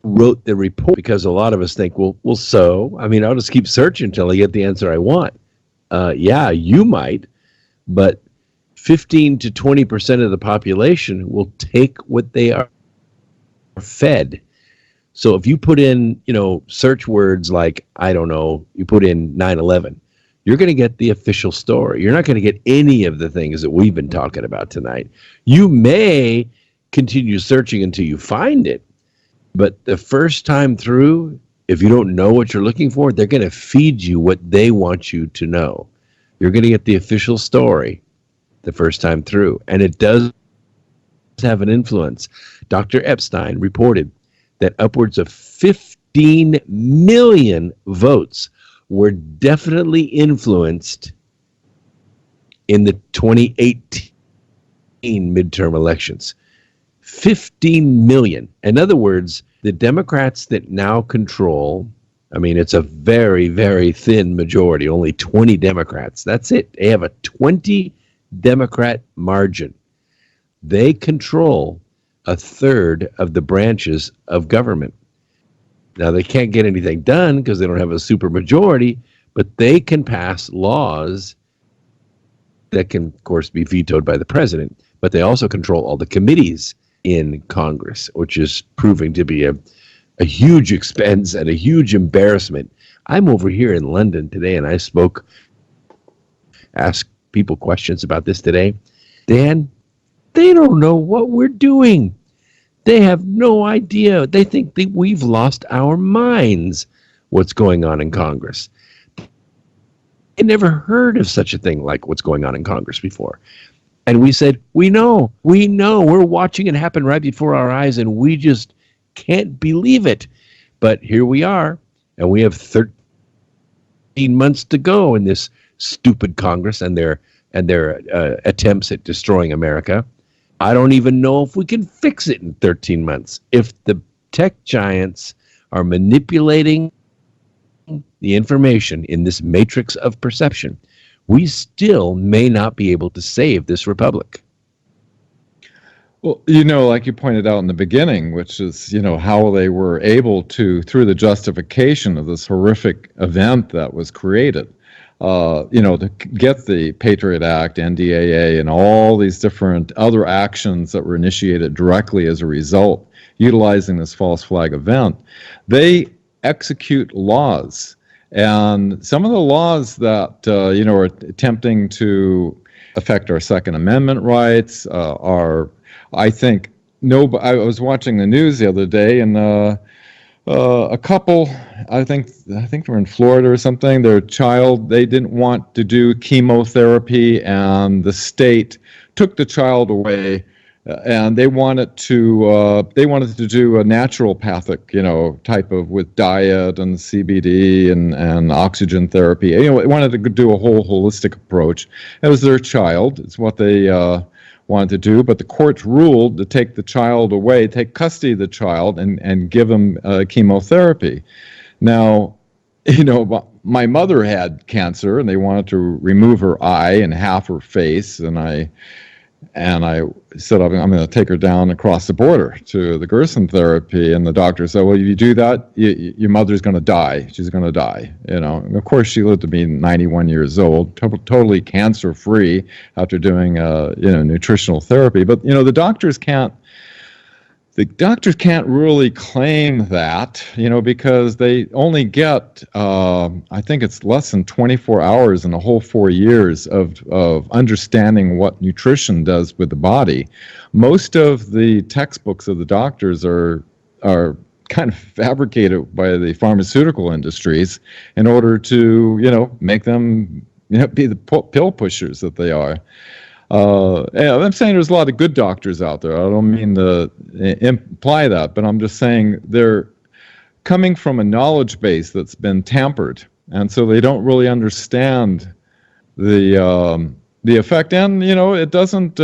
wrote the report, because a lot of us think, well, I'll just keep searching until I get the answer I want. Yeah, you might, but 15 to 20% of the population will take what they are fed. So if you put in, search words like, I don't know, you put in 9/11, you're going to get the official story. You're not going to get any of the things that we've been talking about tonight. You may continue searching until you find it, but the first time through, if you don't know what you're looking for, they're going to feed you what they want you to know. You're going to get the official story the first time through, and it does have an influence. Dr. Epstein reported that upwards of 15 million votes were definitely influenced in the 2018 midterm elections. 15 million. In other words, the Democrats that now control, I mean, it's a very, very thin majority, only 20 Democrats. That's it. They have a 20 Democrat margin. They control a third of the branches of government. Now, they can't get anything done because they don't have a supermajority, but they can pass laws that can, of course, be vetoed by the president, but they also control all the committees in Congress, which is proving to be a huge expense and a huge embarrassment. I'm over here in London today, and I asked people questions about this today. Dan, they don't know what we're doing. They have no idea. They think that we've lost our minds what's going on in Congress. I never heard of such a thing like what's going on in Congress before. And we said, we know, we're watching it happen right before our eyes, and we just can't believe it. But here we are, and we have 13 months to go in this stupid Congress and their attempts at destroying America. I don't even know if we can fix it in 13 months. If the tech giants are manipulating the information in this matrix of perception, we still may not be able to save this republic.
Well, like you pointed out in the beginning, which is, how they were able to, through the justification of this horrific event that was created, to get the Patriot Act, NDAA, and all these different other actions that were initiated directly as a result, utilizing this false flag event, they execute laws. And some of the laws that, are attempting to affect our Second Amendment rights are, I think, I was watching the news the other day, and a couple, I think they're in Florida or something, their child, they didn't want to do chemotherapy, and the state took the child away, and they wanted to do a naturopathic, type of, with diet and CBD and oxygen therapy. They wanted to do a whole holistic approach. It was their child. It's what they wanted to do, but the courts ruled to take the child away, take custody of the child, and give him chemotherapy. Now, my mother had cancer, and they wanted to remove her eye and half her face, and I said, I'm going to take her down across the border to the Gerson therapy, and the doctor said, well, if you do that, your mother's going to die. She's going to die. And of course, she lived to be 91 years old, totally cancer-free after doing, nutritional therapy. But, the doctors can't really claim that, because they only get, I think it's less than 24 hours in the whole 4 years of understanding what nutrition does with the body. Most of the textbooks of the doctors are kind of fabricated by the pharmaceutical industries in order to, make them, be the pill pushers that they are. I'm saying there's a lot of good doctors out there. I don't mean to imply that, but I'm just saying they're coming from a knowledge base that's been tampered, and so they don't really understand the effect. And it doesn't.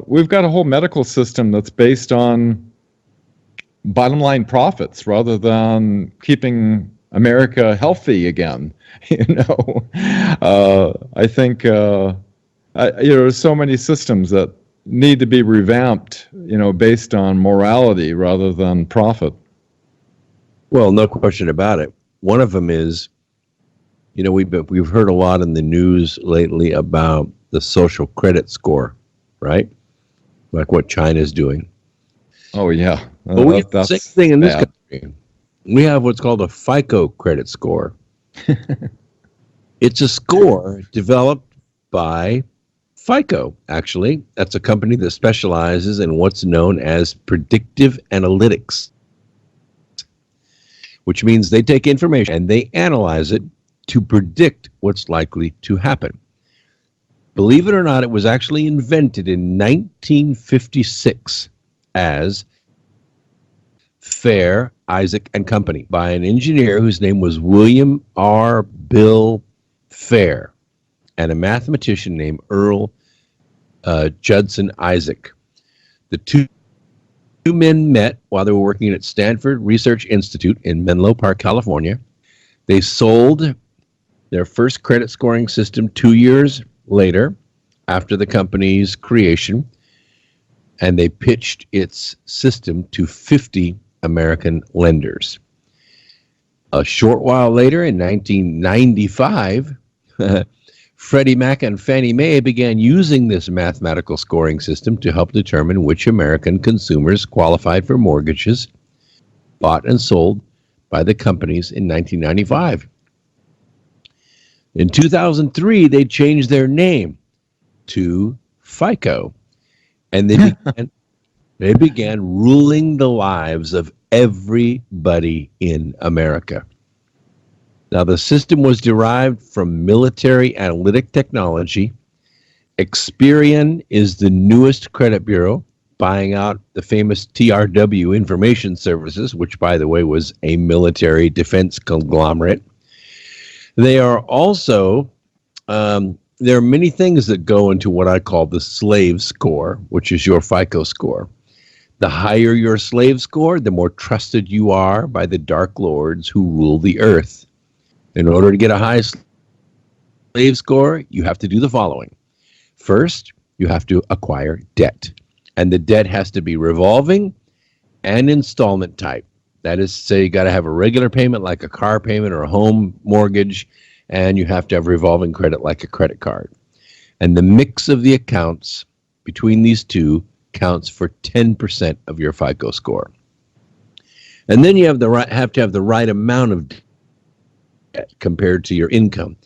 We've got a whole medical system that's based on bottom line profits rather than keeping America healthy again. I think. There's so many systems that need to be revamped, based on morality rather than profit.
Well, no question about it. One of them is, we've heard a lot in the news lately about the social credit score, right? Like what China's doing.
Oh, yeah.
But we have the same thing in this country. We have what's called a FICO credit score. It's a score developed by FICO, actually. That's a company that specializes in what's known as predictive analytics, which means they take information and they analyze it to predict what's likely to happen. Believe it or not, it was actually invented in 1956 as fair Isaac and Company by an engineer whose name was William R. Bill Fair and a mathematician named Earl Judson Isaac. The two men met while they were working at Stanford Research Institute in Menlo Park, California. They sold their first credit scoring system 2 years later after the company's creation, and they pitched its system to 50 American lenders. A short while later, in 1995, Freddie Mac and Fannie Mae began using this mathematical scoring system to help determine which American consumers qualified for mortgages bought and sold by the companies in 1995. In 2003, they changed their name to FICO, and they began ruling the lives of everybody in America. Now, the system was derived from military analytic technology. Experian is the newest credit bureau, buying out the famous TRW Information Services, which, by the way, was a military defense conglomerate. They are also, there are many things that go into what I call the slave score, which is your FICO score. The higher your slave score, the more trusted you are by the dark lords who rule the earth. In order to get a high slave score, you have to do the following. First, you have to acquire debt. And the debt has to be revolving and installment type. That is to say, you got to have a regular payment like a car payment or a home mortgage, and you have to have revolving credit like a credit card. And the mix of the accounts between these two counts for 10% of your FICO score. And then you have to have the right amount of debt compared to your income.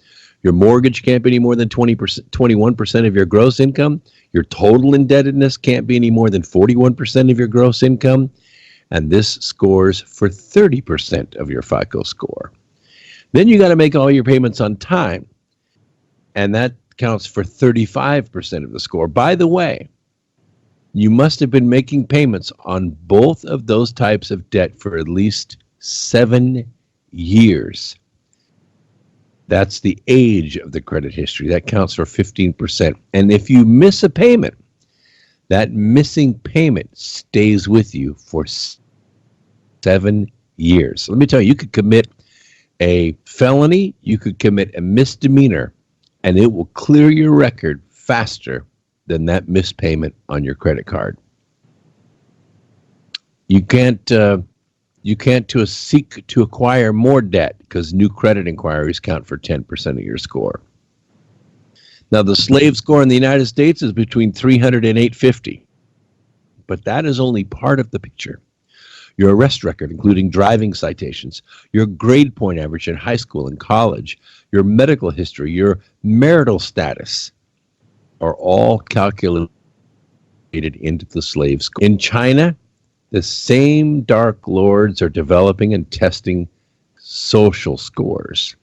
Your mortgage can't be any more than 21% of your gross income. Your total indebtedness can't be any more than 41% of your gross income. And this scores for 30% of your FICO score. Then you got to make all your payments on time. And that counts for 35% of the score. By the way, you must have been making payments on both of those types of debt for at least 7 years. That's the age of the credit history. That counts for 15%. And if you miss a payment, that missing payment stays with you for 7 years. Let me tell you, you could commit a felony, you could commit a misdemeanor, and it will clear your record faster than that missed payment on your credit card. You can't seek to acquire more debt because new credit inquiries count for 10% of your score. Now, the slave score in the United States is between 300 and 850, but that is only part of the picture. Your arrest record, including driving citations, your grade point average in high school and college, your medical history, your marital status are all calculated into the slave score. In China, the same dark lords are developing and testing social scores.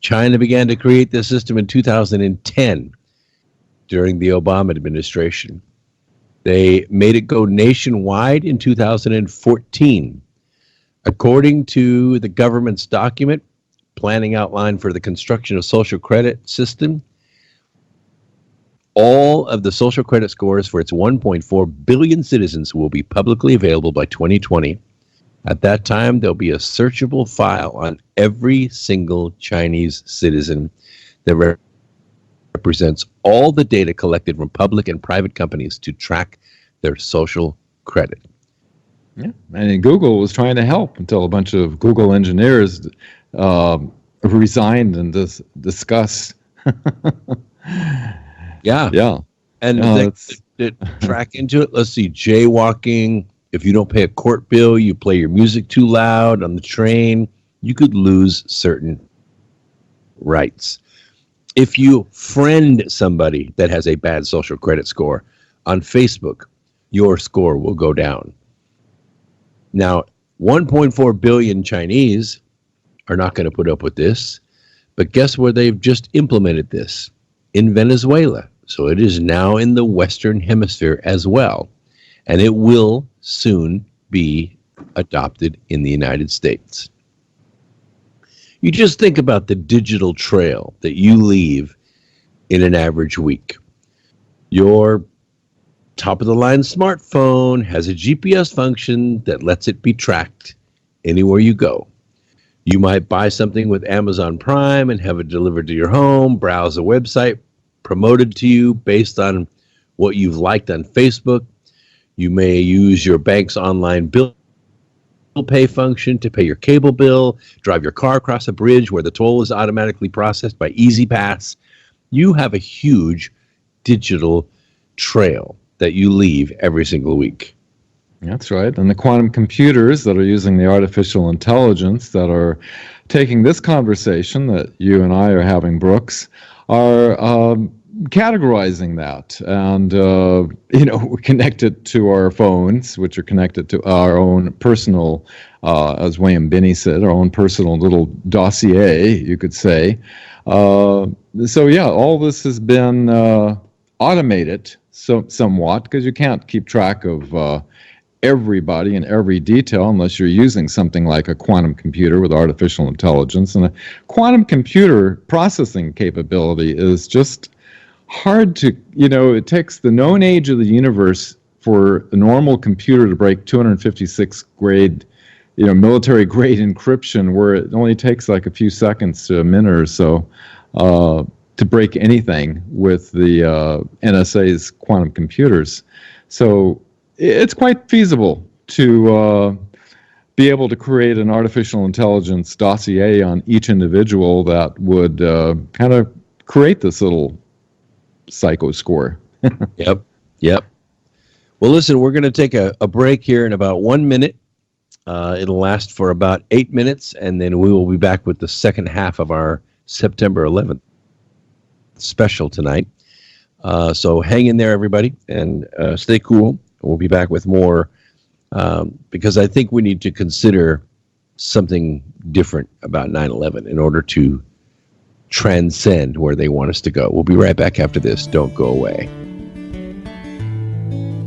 China began to create this system in 2010 during the Obama administration. They made it go nationwide in 2014. According to the government's document, Planning Outline for the Construction of Social Credit System, all of the social credit scores for its 1.4 billion citizens will be publicly available by 2020. At that time, there'll be a searchable file on every single Chinese citizen that represents all the data collected from public and private companies to track their social credit.
Yeah, and Google was trying to help until a bunch of Google engineers resigned and discussed.
Yeah. And they track into it. Let's see, jaywalking. If you don't pay a court bill, you play your music too loud on the train, you could lose certain rights. If you friend somebody that has a bad social credit score on Facebook, your score will go down. Now, 1.4 billion Chinese are not going to put up with this, but guess where they've just implemented this? In Venezuela. So it is now in the Western Hemisphere as well. And it will soon be adopted in the United States. You just think about the digital trail that you leave in an average week. Your top-of-the-line smartphone has a GPS function that lets it be tracked anywhere you go. You might buy something with Amazon Prime and have it delivered to your home, browse a website promoted to you based on what you've liked on Facebook. You may use your bank's online bill pay function to pay your cable bill, drive your car across a bridge where the toll is automatically processed by EasyPass. You have a huge digital trail that you leave every single week.
That's right. And the quantum computers that are using the artificial intelligence that are taking this conversation that you and I are having, Brooks, are categorizing that and, connect it to our phones, which are connected to our own personal, as William Binney said, our own personal little dossier, you could say. All this has been automated somewhat, because you can't keep track of everybody in every detail unless you're using something like a quantum computer with artificial intelligence. And a quantum computer processing capability is just hard to, it takes the known age of the universe for a normal computer to break 256 grade, military grade encryption, where it only takes like a few seconds to a minute or so to break anything with the NSA's quantum computers. So it's quite feasible to be able to create an artificial intelligence dossier on each individual that would kind of create this little psycho score.
Yep. Well, listen, we're going to take a break here in about 1 minute. It'll last for about 8 minutes, and then we will be back with the second half of our September 11th special tonight. So hang in there, everybody, and stay cool. We'll be back with more because I think we need to consider something different about 9/11 in order to transcend where they want us to go. We'll be right back after this. Don't go away.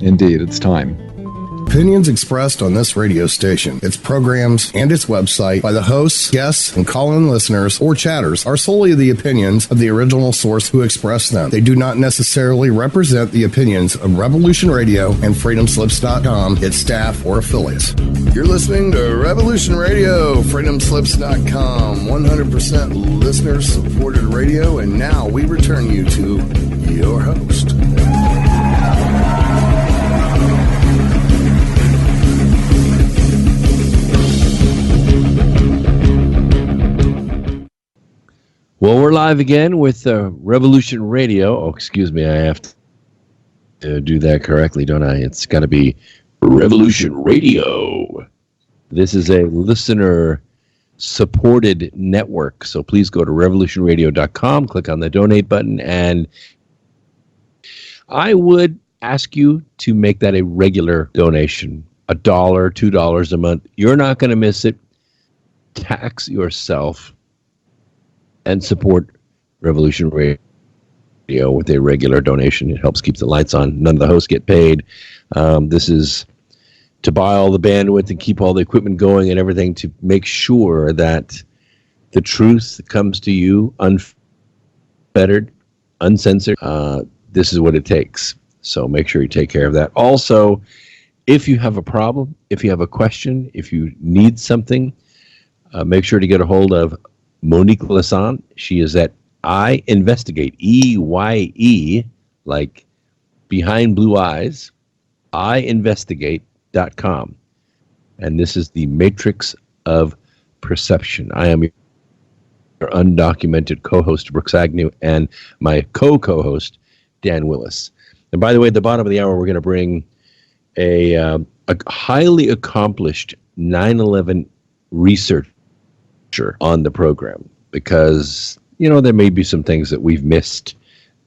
Indeed, it's time.
Opinions expressed on this radio station, its programs, and its website by the hosts, guests, and call-in listeners or chatters are solely the opinions of the original source who expressed them. They do not necessarily represent the opinions of Revolution Radio and FreedomSlips.com, its staff, or affiliates. You're listening to Revolution Radio, FreedomSlips.com, 100% listener-supported radio, and now we return you to your host.
Well, we're live again with Revolution Radio. Oh, excuse me, I have to do that correctly, don't I? It's got to be Revolution Radio. This is a listener-supported network, so please go to revolutionradio.com, click on the donate button, and I would ask you to make that a regular donation, $1, $2 a month. You're not going to miss it. Tax yourself and support Revolution Radio with a regular donation. It helps keep the lights on. None of the hosts get paid. This is to buy all the bandwidth and keep all the equipment going and everything to make sure that the truth comes to you unfettered, uncensored. This is what it takes. So make sure you take care of that. Also, if you have a problem, if you have a question, if you need something, make sure to get a hold of Monique Lasson. She is at I Investigate, EYE, like behind blue eyes, IInvestigate.com. And this is the matrix of perception. I am your undocumented co-host, Brooks Agnew, and my co-host, Dan Willis. And by the way, at the bottom of the hour, we're going to bring a highly accomplished 9/11 researcher on the program, because there may be some things that we've missed,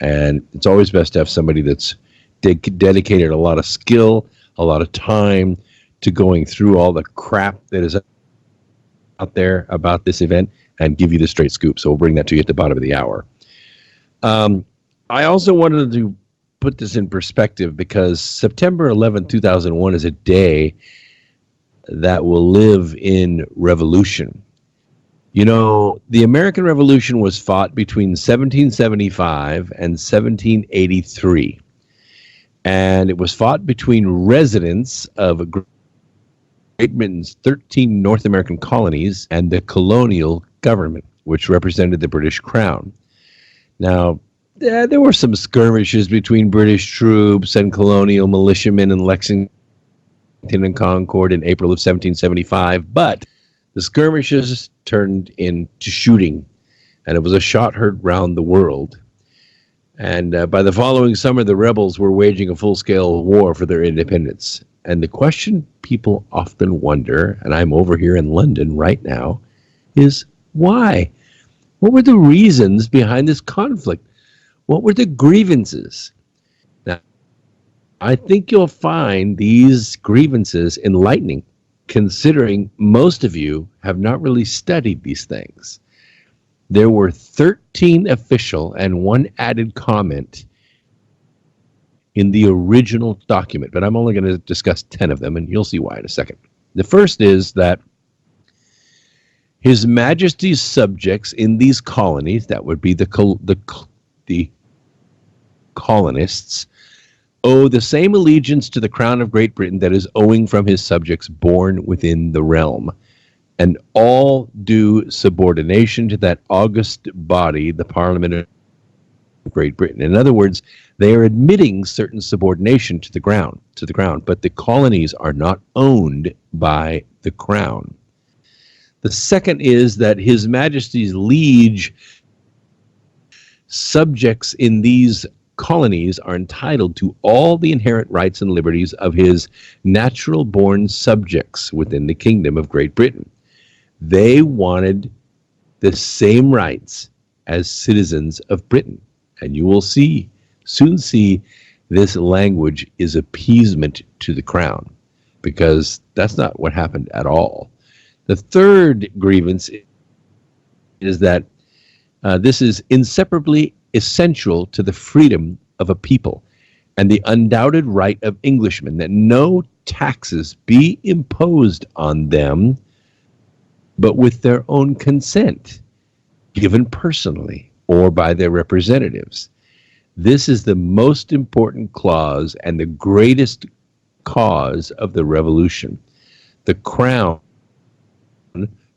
and it's always best to have somebody that's dedicated a lot of skill, a lot of time to going through all the crap that is out there about this event and give you the straight scoop. So we'll bring that to you at the bottom of the hour. I also wanted to put this in perspective because September 11, 2001 is a day that will live in revolution. You know, the American Revolution was fought between 1775 and 1783. And it was fought between residents of Great Britain's 13 North American colonies and the colonial government, which represented the British Crown. Now, there were some skirmishes between British troops and colonial militiamen in Lexington and Concord in April of 1775, but the skirmishes turned into shooting, and it was a shot heard round the world. And by the following summer, the rebels were waging a full-scale war for their independence. And the question people often wonder, and I'm over here in London right now, is why? What were the reasons behind this conflict? What were the grievances? Now, I think you'll find these grievances enlightening, considering most of you have not really studied these things. There were 13 official and one added comment in the original document, but I'm only going to discuss 10 of them, and you'll see why in a second. The first is that His Majesty's subjects in these colonies, that would be the colonists, owe the same allegiance to the Crown of Great Britain that is owing from his subjects born within the realm, and all due subordination to that august body, the Parliament of Great Britain. In other words, they are admitting certain subordination to the Crown, but the colonies are not owned by the Crown. The second is that His Majesty's liege subjects in these colonies are entitled to all the inherent rights and liberties of his natural-born subjects within the Kingdom of Great Britain. They wanted the same rights as citizens of Britain. And you will soon see this language is appeasement to the Crown, because that's not what happened at all. The third grievance is that this is inseparably essential to the freedom of a people and the undoubted right of Englishmen that no taxes be imposed on them but with their own consent, given personally or by their representatives. This is the most important clause and the greatest cause of the revolution. The Crown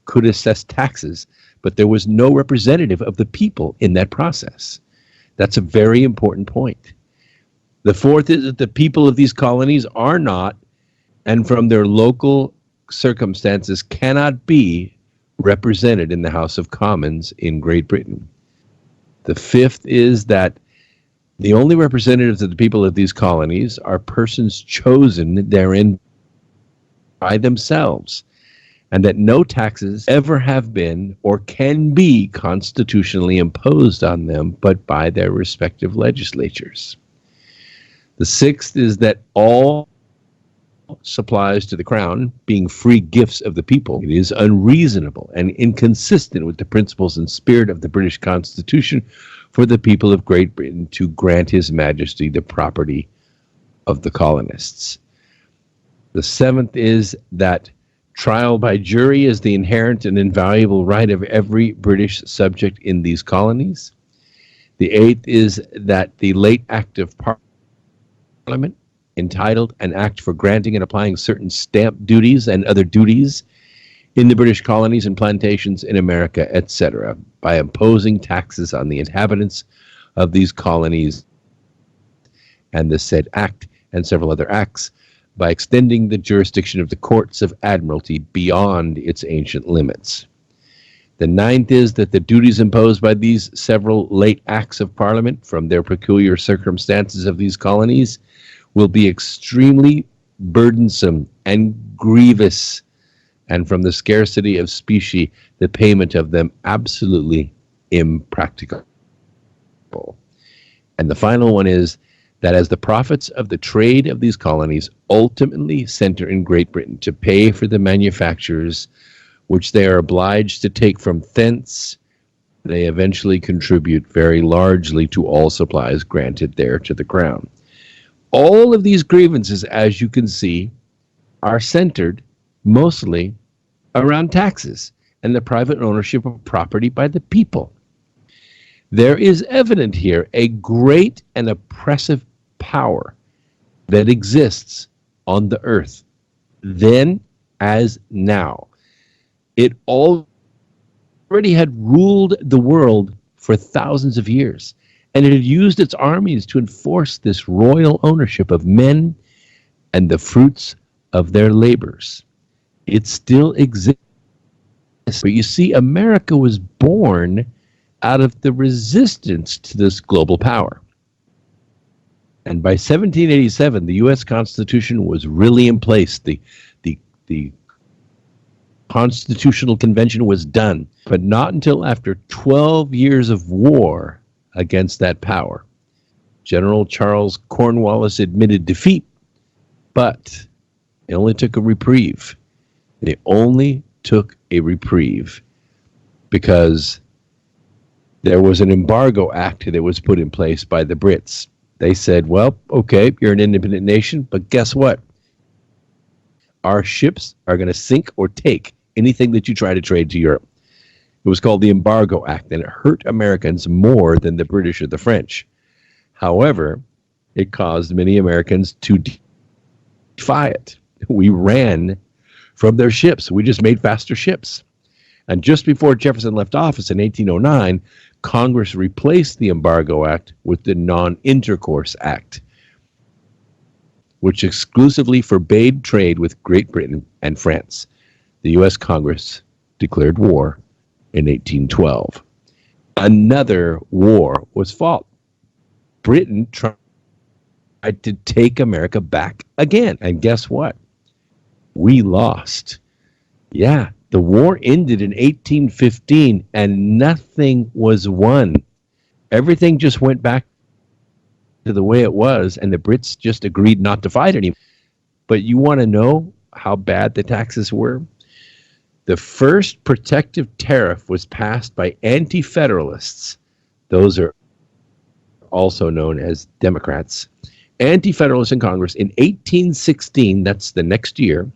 could assess taxes, but there was no representative of the people in that process. That's a very important point. The fourth is that the people of these colonies are not, and from their local circumstances cannot be, represented in the House of Commons in Great Britain. The fifth is that the only representatives of the people of these colonies are persons chosen therein by themselves, and that no taxes ever have been or can be constitutionally imposed on them but by their respective legislatures. The sixth is that all supplies to the Crown, being free gifts of the people, it is unreasonable and inconsistent with the principles and spirit of the British Constitution for the people of Great Britain to grant His Majesty the property of the colonists. The seventh is that trial by jury is the inherent and invaluable right of every British subject in these colonies. The eighth is that the late Act of Parliament, entitled an Act for granting and applying certain stamp duties and other duties in the British colonies and plantations in America, etc., by imposing taxes on the inhabitants of these colonies, and the said Act and several other acts, by extending the jurisdiction of the courts of admiralty beyond its ancient limits. The ninth is that the duties imposed by these several late acts of Parliament from their peculiar circumstances of these colonies will be extremely burdensome and grievous, and from the scarcity of specie, the payment of them absolutely impracticable. And the final one is that as the profits of the trade of these colonies ultimately center in Great Britain to pay for the manufactures which they are obliged to take from thence, they eventually contribute very largely to all supplies granted there to the Crown. All of these grievances, as you can see, are centered mostly around taxes and the private ownership of property by the people. There is evident here a great and oppressive power that exists on the earth, then as now. It already had ruled the world for thousands of years, and it had used its armies to enforce this royal ownership of men and the fruits of their labors. It still exists. But you see, America was born out of the resistance to this global power. And by 1787, the U.S. Constitution was really in place. The Constitutional Convention was done, but not until after 12 years of war against that power. General Charles Cornwallis admitted defeat, but it only took a reprieve. They only took a reprieve because there was an embargo act that was put in place by the Brits. They said, well, okay, you're an independent nation, but guess what? Our ships are going to sink or take anything that you try to trade to Europe. It was called the Embargo Act, and it hurt Americans more than the British or the French. However, it caused many Americans to defy it. We ran from their ships. We just made faster ships. And just before Jefferson left office in 1809, Congress replaced the Embargo Act with the Non-Intercourse Act, which exclusively forbade trade with Great Britain and France. The U.S. Congress declared war in 1812. Another war was fought. Britain tried to take America back again. And guess what? We lost. Yeah, the war ended in 1815 and nothing was won. Everything just went back to the way it was, and the Brits just agreed not to fight anymore. But you want to know how bad the taxes were? The first protective tariff was passed by anti-federalists. Those are also known as Democrats. Anti-federalists in Congress in 1816, that's the next year.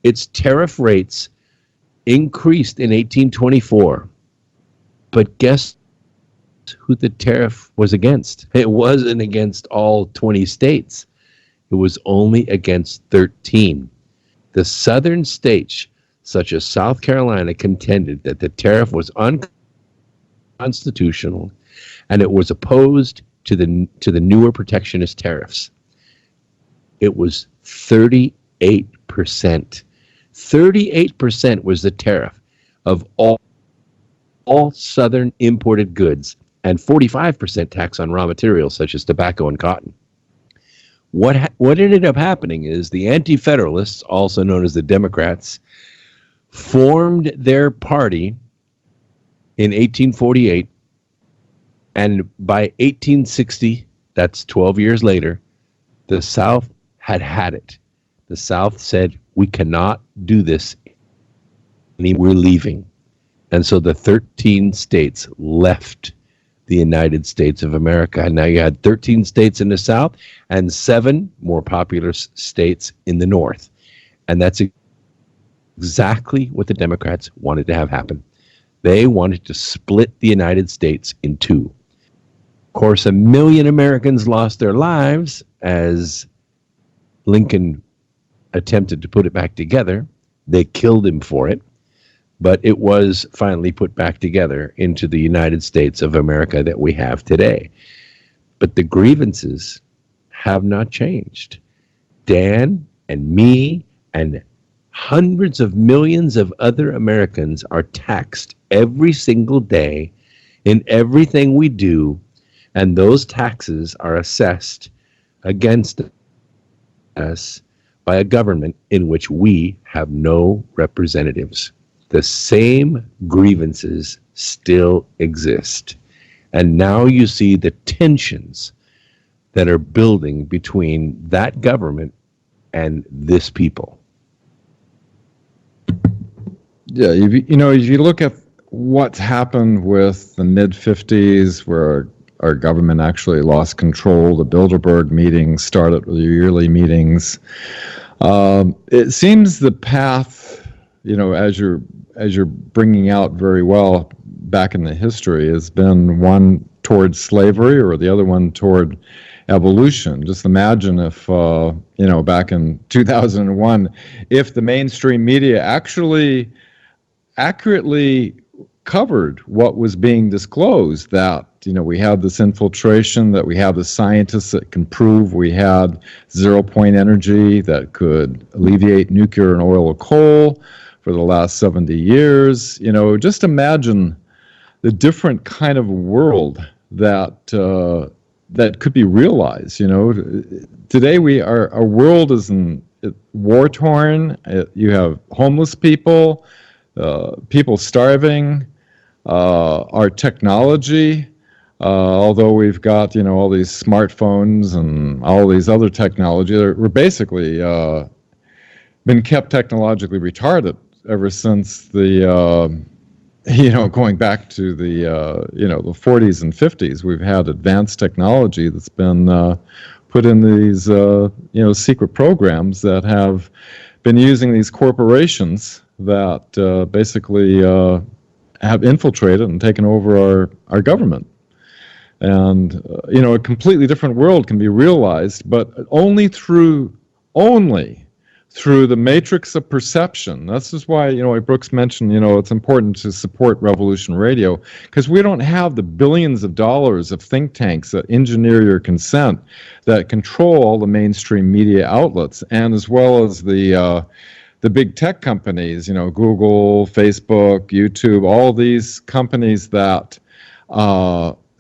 Its tariff rates increased in 1824. But guess who the tariff was against? It wasn't against all 20 states. It was only against 13. The southern states, such as South Carolina, contended that the tariff was unconstitutional and it was opposed to the newer protectionist tariffs. It was 38%. 38% was the tariff of all southern imported goods, and 45% tax on raw materials such as tobacco and cotton. What ended up happening is the anti-federalists, also known as the Democrats, formed their party in 1848, and by 1860, that's 12 years later, the South had it. The South said, we cannot do this anymore. We're leaving. And so the 13 states left the United States of America. And now you had 13 states in the South and 7 more popular states in the North. And that's exactly what the Democrats wanted to have happen. They wanted to split the United States in two. Of course, 1 million Americans lost their lives as Lincoln attempted to put it back together. They killed him for it, but it was finally put back together into the United States of America that we have today. But the grievances have not changed. Dan and me and hundreds of millions of other Americans are taxed every single day in everything we do, and those taxes are assessed against us by a government in which we have no representatives. The same grievances still exist. And now you see the tensions that are building between that government and this people.
Yeah, if you look at what's happened with the mid-50s, where our government actually lost control, the Bilderberg meetings started with the yearly meetings. It seems the path, as you're bringing out very well back in the history, has been one toward slavery or the other one toward evolution. Just imagine if, back in 2001, if the mainstream media actually accurately covered what was being disclosed, that we had this infiltration, that we have the scientists that can prove we had 0-point energy that could alleviate nuclear and oil or coal for the last 70 years. Just imagine the different kind of world that could be realized. Today our world is war torn. You have homeless people, people starving. Our technology, although we've got all these smartphones and all these other technology, we're basically been kept technologically retarded ever since the going back to the the 40s and 50s. We've had advanced technology that's been put in these secret programs that have been using these corporations that basically have infiltrated and taken over our government. And, a completely different world can be realized, but only through the matrix of perception. This is why, Brooks mentioned, it's important to support Revolution Radio, because we don't have the billions of dollars of think tanks that engineer your consent, that control all the mainstream media outlets, and as well as the big tech companies, Google, Facebook, YouTube, all these companies that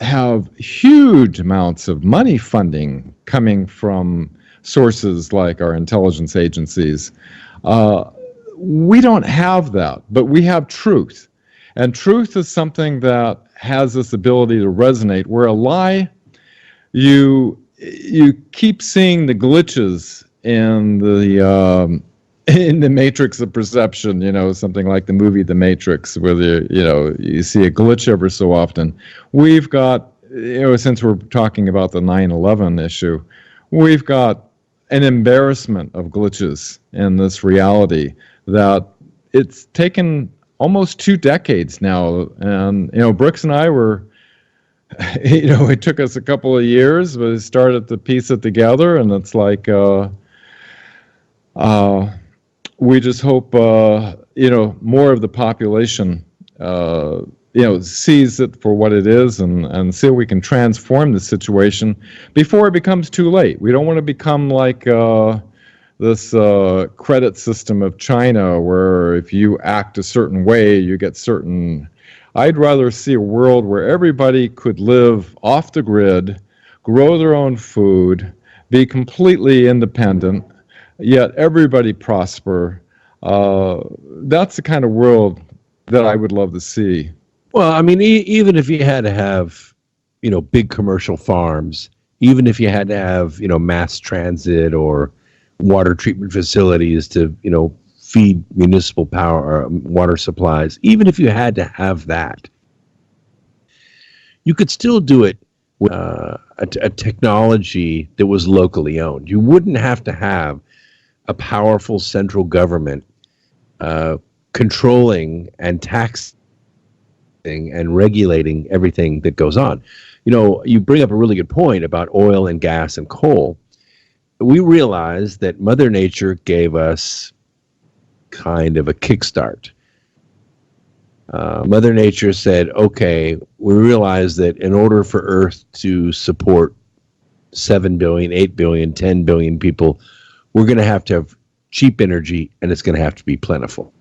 have huge amounts of money funding coming from sources like our intelligence agencies. We don't have that, but we have truth. And truth is something that has this ability to resonate, where a lie, you keep seeing the glitches in the matrix of perception, something like the movie The Matrix, where you see a glitch ever so often. We've got, since we're talking about the 9/11 issue, we've got an embarrassment of glitches in this reality that it's taken almost 2 decades now. And, Brooks and I were, it took us a couple of years, but we started to piece it together, and it's like, we just hope, more of the population, sees it for what it is, and see if we can transform the situation before it becomes too late. We don't want to become like this credit system of China, where if you act a certain way, you get certain. I'd rather see a world where everybody could live off the grid, grow their own food, be completely independent, yet everybody prosper. That's the kind of world that I would love to see.
Well, I mean, even if you had to have, big commercial farms, even if you had to have, mass transit or water treatment facilities to, feed municipal power or water supplies, even if you had to have that, you could still do it with a technology that was locally owned. You wouldn't have to have a powerful central government controlling and taxing and regulating everything that goes on. You bring up a really good point about oil and gas and coal. We realize that Mother Nature gave us kind of a kickstart. Mother Nature said, okay, we realize that in order for Earth to support 7 billion, 8 billion, 10 billion people, we're going to have cheap energy, and it's going to have to be plentiful.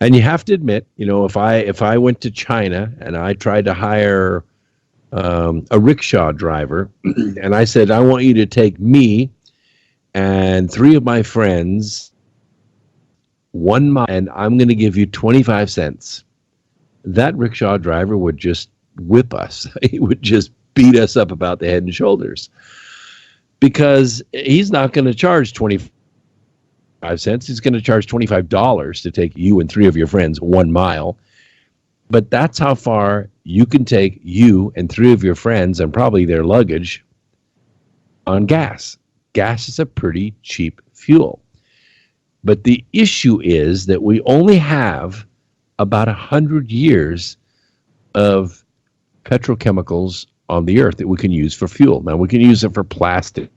And you have to admit, if I went to China and I tried to hire a rickshaw driver, and I said, I want you to take me and 3 of my friends 1 mile, and I'm going to give you 25 cents. That rickshaw driver would just whip us. He would just beat us up about the head and shoulders, because he's not going to charge 25 cents. He's going to charge $25 to take you and 3 of your friends 1 mile. But that's how far you can take you and 3 of your friends and probably their luggage on gas. gas is a pretty cheap fuel. But the issue is that we only have about 100 years of petrochemicals on the earth that we can use for fuel. Now, we can use it for plastics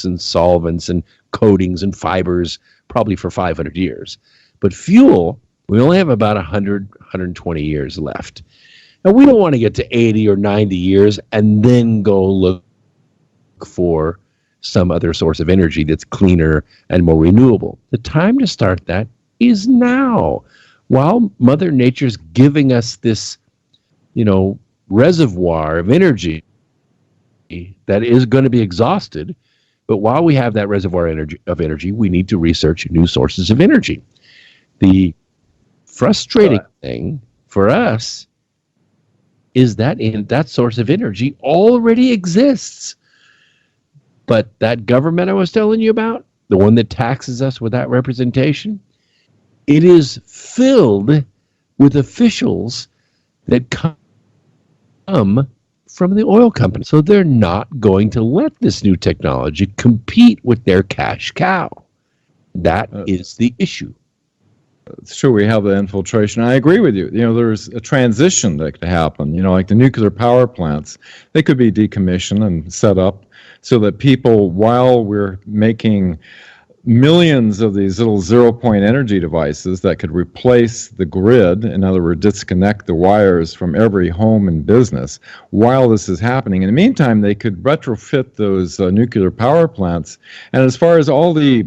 and solvents and coatings and fibers, probably for 500 years. But fuel, we only have about 100, 120 years left. And we don't want to get to 80 or 90 years and then go look for some other source of energy that's cleaner and more renewable. The time to start that is now. While Mother Nature's giving us this, reservoir of energy that is going to be exhausted, but while we have that reservoir of energy, we need to research new sources of energy. The frustrating thing for us is that that source of energy already exists. But that government I was telling you about, the one that taxes us without representation, it is filled with officials that come from the oil company. So they're not going to let this new technology compete with their cash cow. That is the issue.
It's true, we have the infiltration. I agree with you. There's a transition that could happen. Like the nuclear power plants, they could be decommissioned and set up so that people, while we're making millions of these little zero-point energy devices that could replace the grid, in other words, disconnect the wires from every home and business, while this is happening. In the meantime, they could retrofit those nuclear power plants. And as far as all the,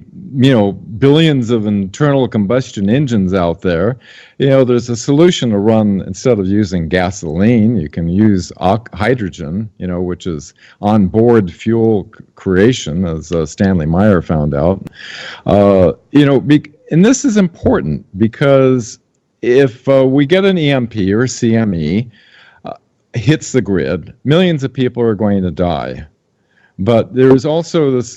billions of internal combustion engines out there, there's a solution to run, instead of using gasoline, you can use hydrogen, which is onboard fuel creation, as Stanley Meyer found out. And this is important because if we get an EMP or CME hits the grid, millions of people are going to die. But there's also this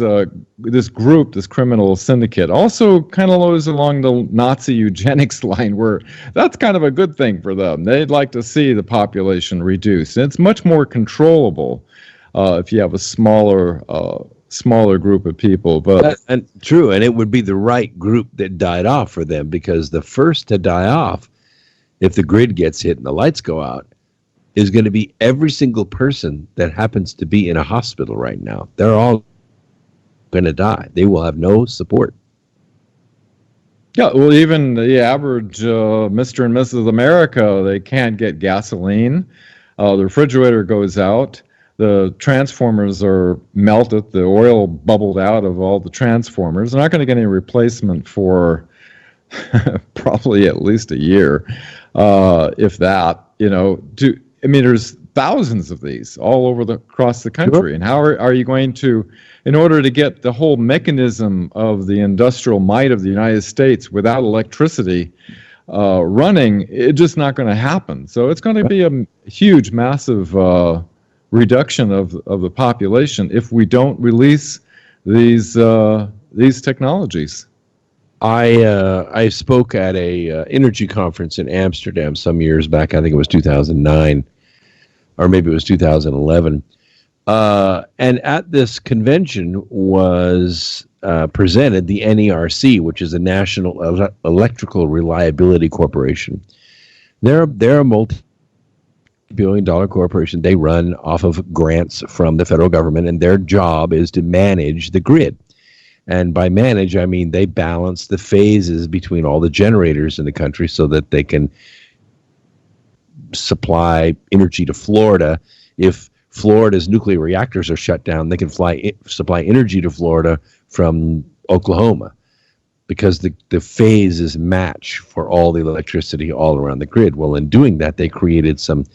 group, this criminal syndicate, also kind of goes along the Nazi eugenics line, where that's kind of a good thing for them. They'd like to see the population reduced. And it's much more controllable if you have a smaller group of people. But
and true, and it would be the right group that died off for them, because the first to die off, if the grid gets hit and the lights go out, is going to be every single person that happens to be in a hospital right now. They're all going to die. They will have no support.
Yeah, well, even the average Mr. and Mrs. America, they can't get gasoline. The refrigerator goes out. The transformers are melted. The oil bubbled out of all the transformers. They're not going to get any replacement for probably at least a year, if that. There's thousands of these all over across the country. Sure. And how are you going to, in order to get the whole mechanism of the industrial might of the United States without electricity running, it's just not going to happen. So it's going to be a huge, massive reduction of the population if we don't release these technologies.
I spoke at a energy conference in Amsterdam some years back. I think it was 2009, or maybe it was 2011. And at this convention was presented the NERC, which is the National Electrical Reliability Corporation. They're a multi-billion-dollar corporation. They run off of grants from the federal government, and their job is to manage the grid. And by manage, I mean they balance the phases between all the generators in the country so that they can supply energy to Florida. If Florida's nuclear reactors are shut down, they can supply energy to Florida from Oklahoma, because the phases match for all the electricity all around the grid. Well, in doing that, they created some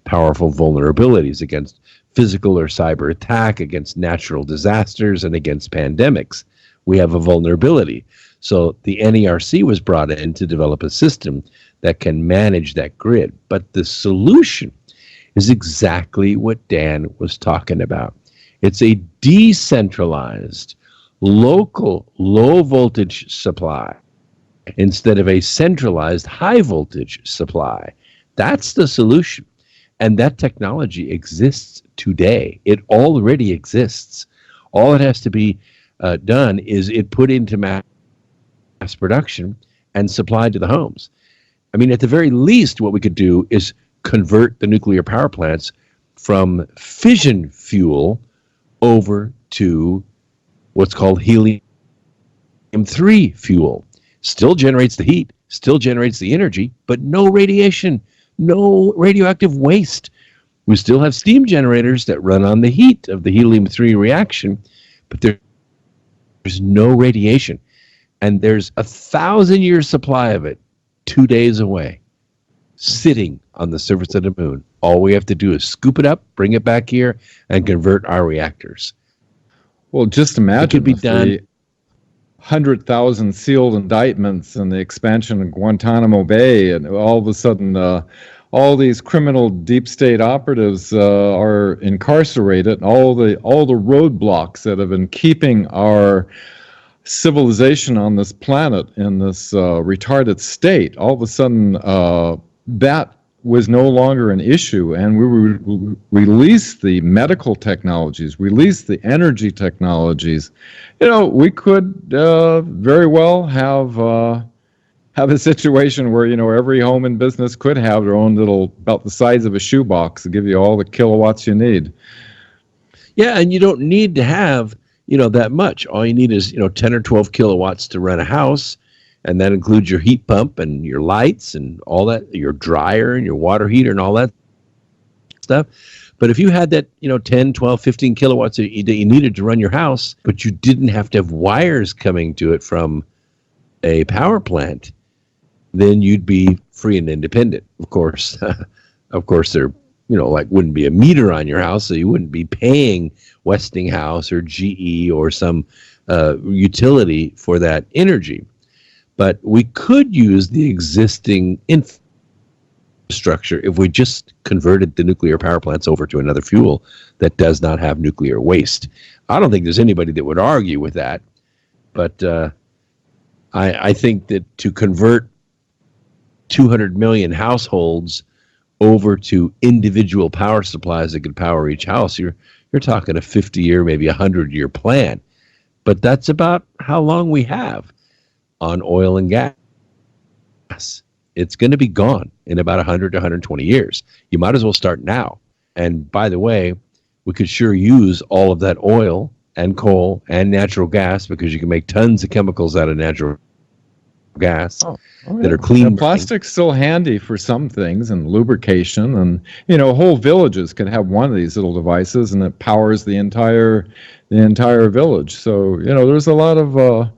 powerful vulnerabilities against physical or cyber attack, against natural disasters, and against pandemics. We have a vulnerability. So the NERC was brought in to develop a system that can manage that grid. But the solution is exactly what Dan was talking about. It's a decentralized, local, low-voltage supply instead of a centralized, high-voltage supply. That's the solution. And that technology exists today. It already exists. All it has to be done is it put into mass production and supplied to the homes. I mean, at the very least, what we could do is convert the nuclear power plants from fission fuel over to what's called helium-3 fuel. Still generates the heat, still generates the energy, but no radiation, no radioactive waste. We still have steam generators that run on the heat of the helium-3 reaction, but there's no radiation. And there's 1,000-year supply of it 2 days away, sitting on the surface of the moon. All we have to do is scoop it up, bring it back here, and convert our reactors.
Well, just imagine
it could be done.
100,000 sealed indictments and the expansion of Guantanamo Bay, and all of a sudden all these criminal deep state operatives are incarcerated. All the roadblocks that have been keeping our civilization on this planet in this retarded state, all of a sudden that was no longer an issue, and we released the medical technologies, released the energy technologies. We could very well have a situation where every home and business could have their own little, about the size of a shoebox, to give you all the kilowatts you need.
Yeah, and you don't need to have that much. All you need is 10 or 12 kilowatts to run a house. And that includes your heat pump and your lights and all that, your dryer and your water heater and all that stuff. But if you had that, 10, 12, 15 kilowatts that you needed to run your house, but you didn't have to have wires coming to it from a power plant, then you'd be free and independent. Of course, there, wouldn't be a meter on your house, so you wouldn't be paying Westinghouse or GE or some utility for that energy. But we could use the existing infrastructure if we just converted the nuclear power plants over to another fuel that does not have nuclear waste. I don't think there's anybody that would argue with that. But I think that to convert 200 million households over to individual power supplies that could power each house, you're talking a 50-year, maybe 100-year plan. But that's about how long we have on oil and gas. It's going to be gone in about 100 to 120 years. You might as well start now. And by the way, we could sure use all of that oil and coal and natural gas, because you can make tons of chemicals out of natural gas that are clean.
And plastic's still handy for some things, and lubrication, and whole villages could have one of these little devices, and it powers the entire village. So there's a lot of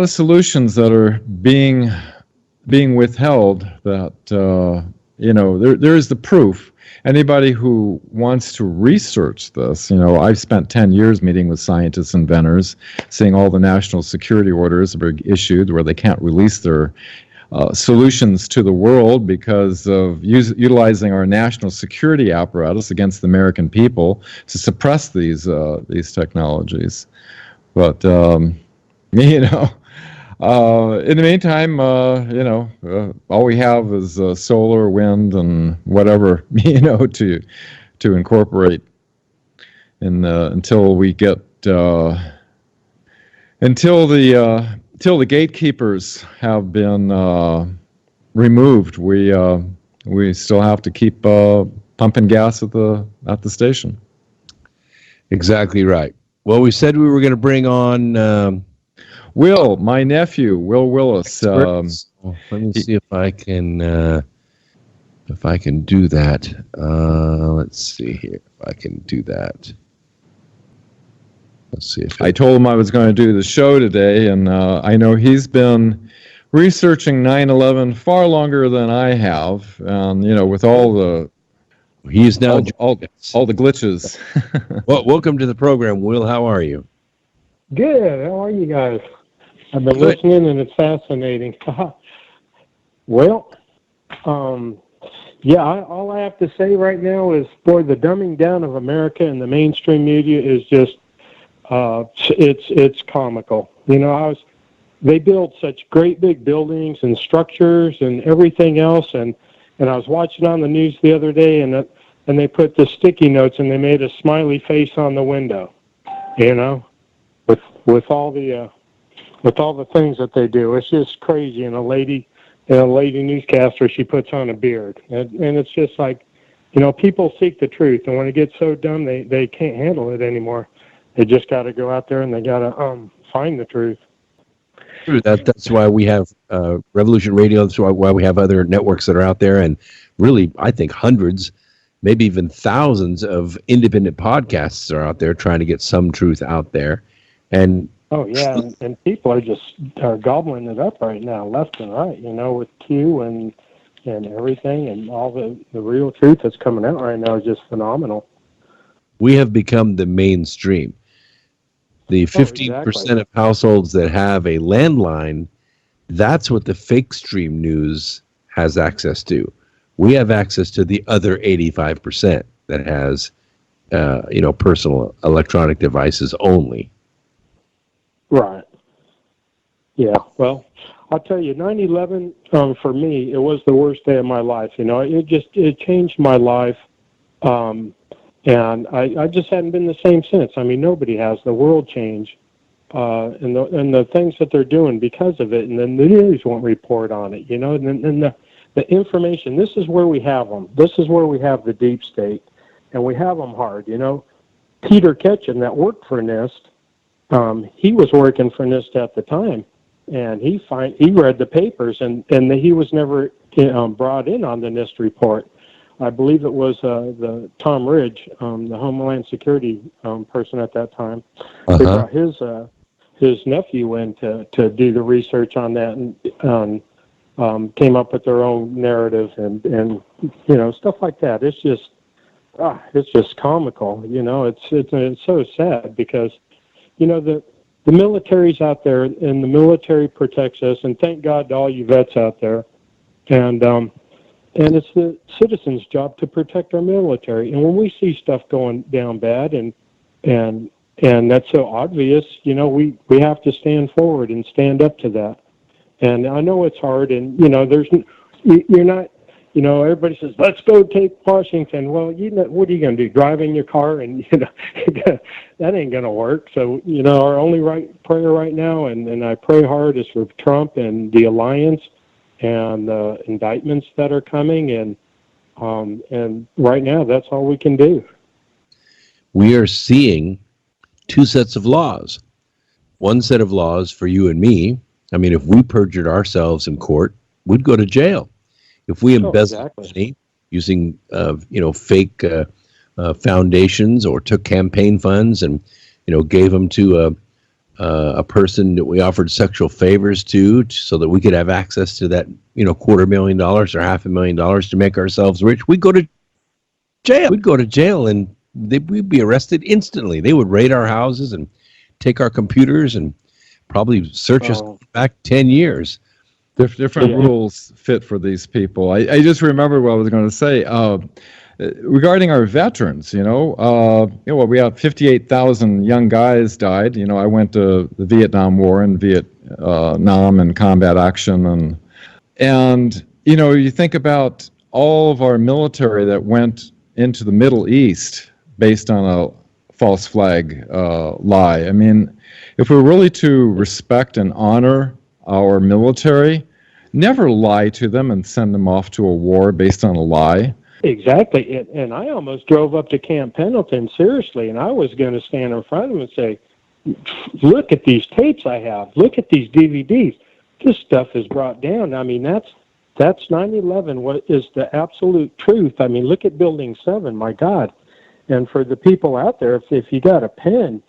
solutions that are being withheld. That there is the proof. Anybody who wants to research this, I've spent 10 years meeting with scientists, inventors, seeing all the national security orders that are issued where they can't release their solutions to the world because of utilizing our national security apparatus against the American people to suppress these technologies. But in the meantime, all we have is solar, wind, and whatever, to incorporate. And until we get until the gatekeepers have been removed, we still have to keep pumping gas at the station.
Exactly right. Well, we said we were going to bring on
Will, my nephew, Will Willis.
Let me see if I can do that. Let's see here if I can do that. Let's see if
I told him I was going to do the show today, and I know he's been researching 9/11 far longer than I have, and with all the
he's now
all the glitches.
Well, welcome to the program, Will. How are you?
Good. How are you guys? I've been listening, and it's fascinating. Well, all I have to say right now is, boy, the dumbing down of America and the mainstream media is just, it's comical. They build such great big buildings and structures and everything else, and I was watching on the news the other day, and they put the sticky notes, and they made a smiley face on the window. You know, with all the things that they do, it's just crazy. And a lady newscaster, she puts on a beard, and it's just like, you know, people seek the truth, and when it gets so dumb, they can't handle it anymore. They just got to go out there and they got to find the truth.
True. That's why we have Revolution Radio. That's why we have other networks that are out there, and really, I think hundreds, maybe even thousands of independent podcasts are out there trying to get some truth out there. And
oh yeah, and people are gobbling it up right now, left and right. You know, with Q and everything, and all the real truth that's coming out right now is just phenomenal.
We have become the mainstream. The 15% of households that have a landline, that's what the fake stream news has access to. We have access to the other 85% that has, personal electronic devices only.
Right. Yeah. Well, I'll tell you, 9/11 for me, it was the worst day of my life. You know, it changed my life. And I just hadn't been the same since. I mean, nobody has. The world changed, and the things that they're doing because of it, and then the news won't report on it, you know. And the information. This is where we have them. This is where we have the deep state, and we have them hard, you know. Peter Ketchum, that worked for NIST, he was working for NIST at the time, and he read the papers, and he was never brought in on the NIST report. I believe it was the Tom Ridge, the Homeland Security person at that time. They brought his nephew in to do the research on that, and came up with their own narrative and you know, stuff like that. It's just comical. You know, it's so sad because, you know, the military's out there, and the military protects us, and thank God to all you vets out there, and it's the citizens' job to protect our military. And when we see stuff going down bad and that's so obvious, you know, we have to stand forward and stand up to that. And I know it's hard, and, you know, you're not, you know, everybody says, let's go take Washington. Well, you know, what are you going to do, drive in your car? And, you know, that ain't going to work. So, you know, our only prayer right now, and I pray hard, is for Trump and the alliance, and indictments that are coming, and right now that's all we can do.
We are seeing two sets of laws. One set of laws for you and me. I mean, if we perjured ourselves in court, we'd go to jail. If we embezzled money using fake foundations, or took campaign funds and, you know, gave them to a person that we offered sexual favors to, so that we could have access to that, you know, $250,000 or $500,000 to make ourselves rich, we'd go to jail. We'd go to jail, and we'd be arrested instantly. They would raid our houses and take our computers and probably search us back 10 years.
Different rules fit for these people. I just remember what I was going to say. Regarding our veterans, we have 58,000 young guys died. You know, I went to the Vietnam War and Vietnam and combat action, and you know, you think about all of our military that went into the Middle East based on a false flag lie. I mean, if we're really to respect and honor our military, never lie to them and send them off to a war based on a lie.
Exactly, and I almost drove up to Camp Pendleton, seriously, and I was going to stand in front of him and say, look at these tapes I have, look at these DVDs. This stuff is brought down. I mean, that's 9/11, what is the absolute truth. I mean, look at Building 7, my God. And for the people out there, if you got a pen,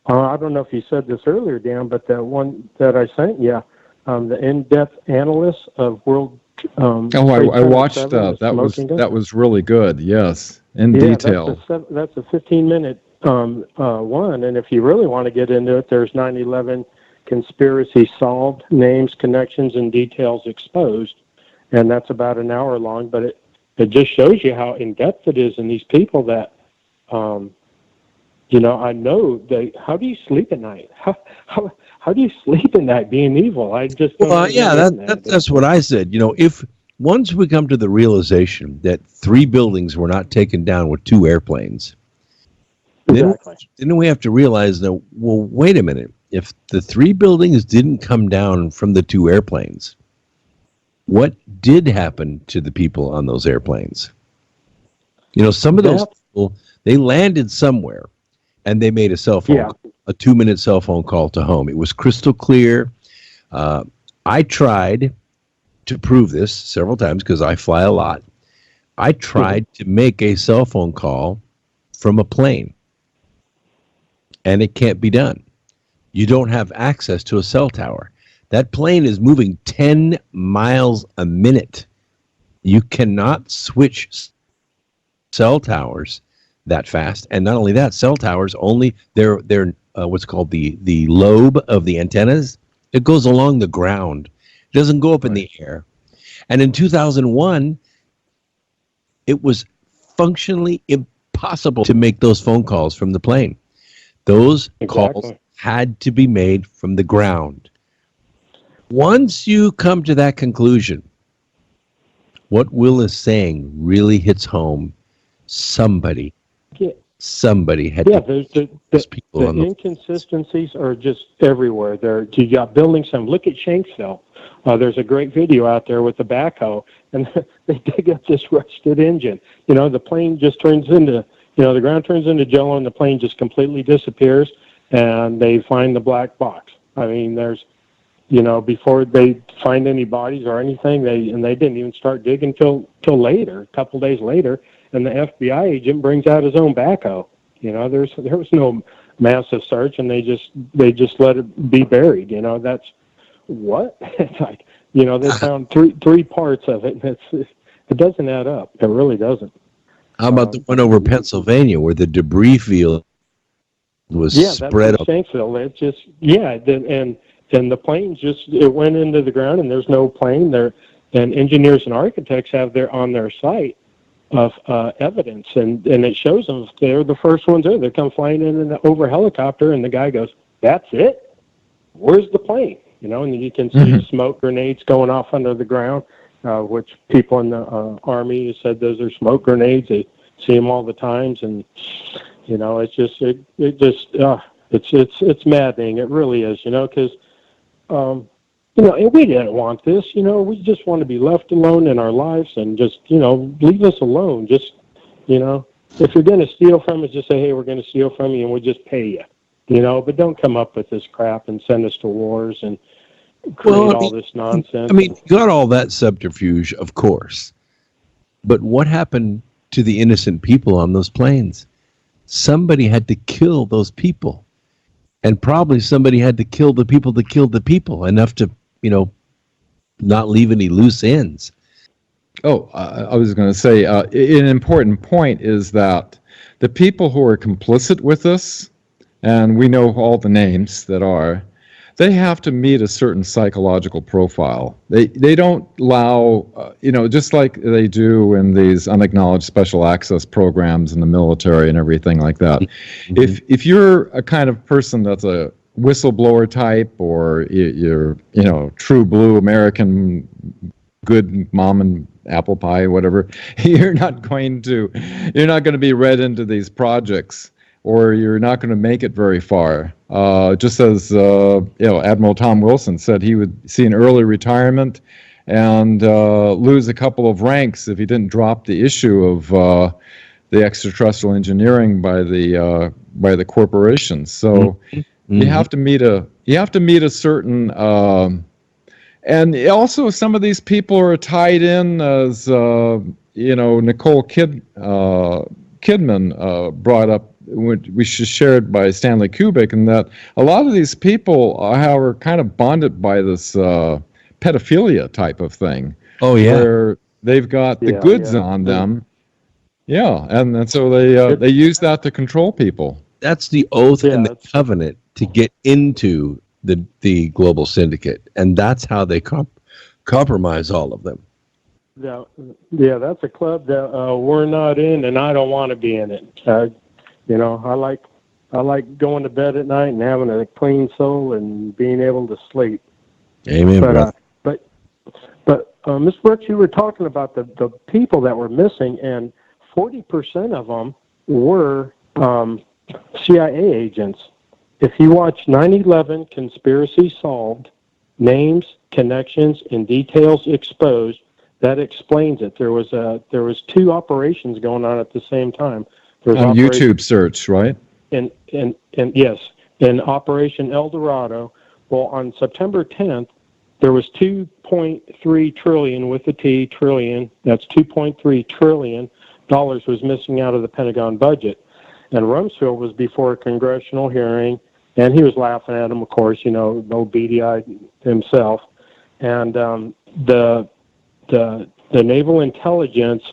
I don't know if you said this earlier, Dan, but the one that I sent you, the in-depth analyst of World
I watched that. That was really good. Yes, in detail.
That's a 15-minute one, and if you really want to get into it, there's 9/11 conspiracy solved, names, connections, and details exposed, and that's about an hour long. But it just shows you how in depth it is, and these people that, I know they. How do you sleep at night? How do you sleep at night being evil? I just don't
that's what I said. You know, if once we come to the realization that 3 buildings were not taken down with 2 airplanes,
Exactly.
Then we have to realize that, well, wait a minute. If the 3 buildings didn't come down from the 2 airplanes, what did happen to the people on those airplanes? Some of those people, they landed somewhere and they made a cell phone call, a 2-minute cell phone call to home. It was crystal clear. I tried to prove this several times because I fly a lot. I tried to make a cell phone call from a plane, and it can't be done. You don't have access to a cell tower. That plane is moving 10 miles a minute. You cannot switch cell towers that fast. And not only that, cell towers only, they're what's called the lobe of the antennas. It goes along the ground. It doesn't go up in the air. And in 2001, it was functionally impossible to make those phone calls from the plane. Those calls had to be made from the ground. Once you come to that conclusion, what Will is saying really hits home. Somebody had to
the inconsistencies are just everywhere. You got building some. Look at Shanksville. There's a great video out there with the backhoe, and they dig up this rusted engine. The plane just turns into, the ground turns into jello, and the plane just completely disappears, and they find the black box. I mean, there's, before they find any bodies or anything, they didn't even start digging till later, a couple days later, and the FBI agent brings out his own backhoe. There was no massive search, and they just let it be buried. That's what it's like. They found three parts of it, and it doesn't add up. It really doesn't.
How about the one over Pennsylvania where the debris field was spread up?
Shanksville. It's just and the plane it went into the ground, and there's no plane there. And engineers and architects have on their site of evidence, and it shows them they're the first ones there. They come flying in over a helicopter, and the guy goes, "That's it? Where's the plane?" And you can see smoke grenades going off under the ground, which people in the Army said those are smoke grenades. They see them all the times, and it's maddening. It really is, because we didn't want this. We just want to be left alone in our lives and just, leave us alone. Just, if you're going to steal from us, just say, hey, we're going to steal from you, and we'll just pay you. But don't come up with this crap and send us to wars and create all this nonsense.
You got all that subterfuge, of course. But what happened to the innocent people on those planes? Somebody had to kill those people. And probably somebody had to kill the people that killed the people, enough to, not leave any loose ends.
Oh, I was going to say, an important point is that the people who are complicit with this, and we know all the names that are, they have to meet a certain psychological profile. They don't allow, just like they do in these unacknowledged special access programs in the military and everything like that. Mm-hmm. If you're a kind of person that's a whistleblower type, or you're, true blue American, good mom and apple pie, whatever, you're not going to be read into these projects, or you're not going to make it very far. Just as Admiral Tom Wilson said, he would see an early retirement and lose a couple of ranks if he didn't drop the issue of the extraterrestrial engineering by the corporations. So you have to meet a certain. And also, some of these people are tied in, as Nicole Kidman brought up, which was shared by Stanley Kubrick, and that a lot of these people are kind of bonded by this pedophilia type of thing.
Oh yeah,
where they've got the goods on them. Yeah, and so they use that to control people.
That's the oath and the covenant to get into the global syndicate, and that's how they compromise all of them.
Yeah, that's a club that we're not in, and I don't want to be in it. I like going to bed at night and having a clean soul and being able to sleep.
Amen, brother.
But Ms. Brooks, you were talking about the people that were missing, and 40% of them were CIA agents. If you watch 9/11 Conspiracy Solved, Names, Connections, and Details Exposed, that explains it. There was two operations going on at the same time. There was
on YouTube search, right?
And yes, in Operation El Dorado. Well, on September 10th, there was 2.3 trillion with a T, trillion. That's 2.3 trillion dollars was missing out of the Pentagon budget. And Rumsfeld was before a congressional hearing, and he was laughing at him, of course, no beady-eyed himself. And the naval intelligence,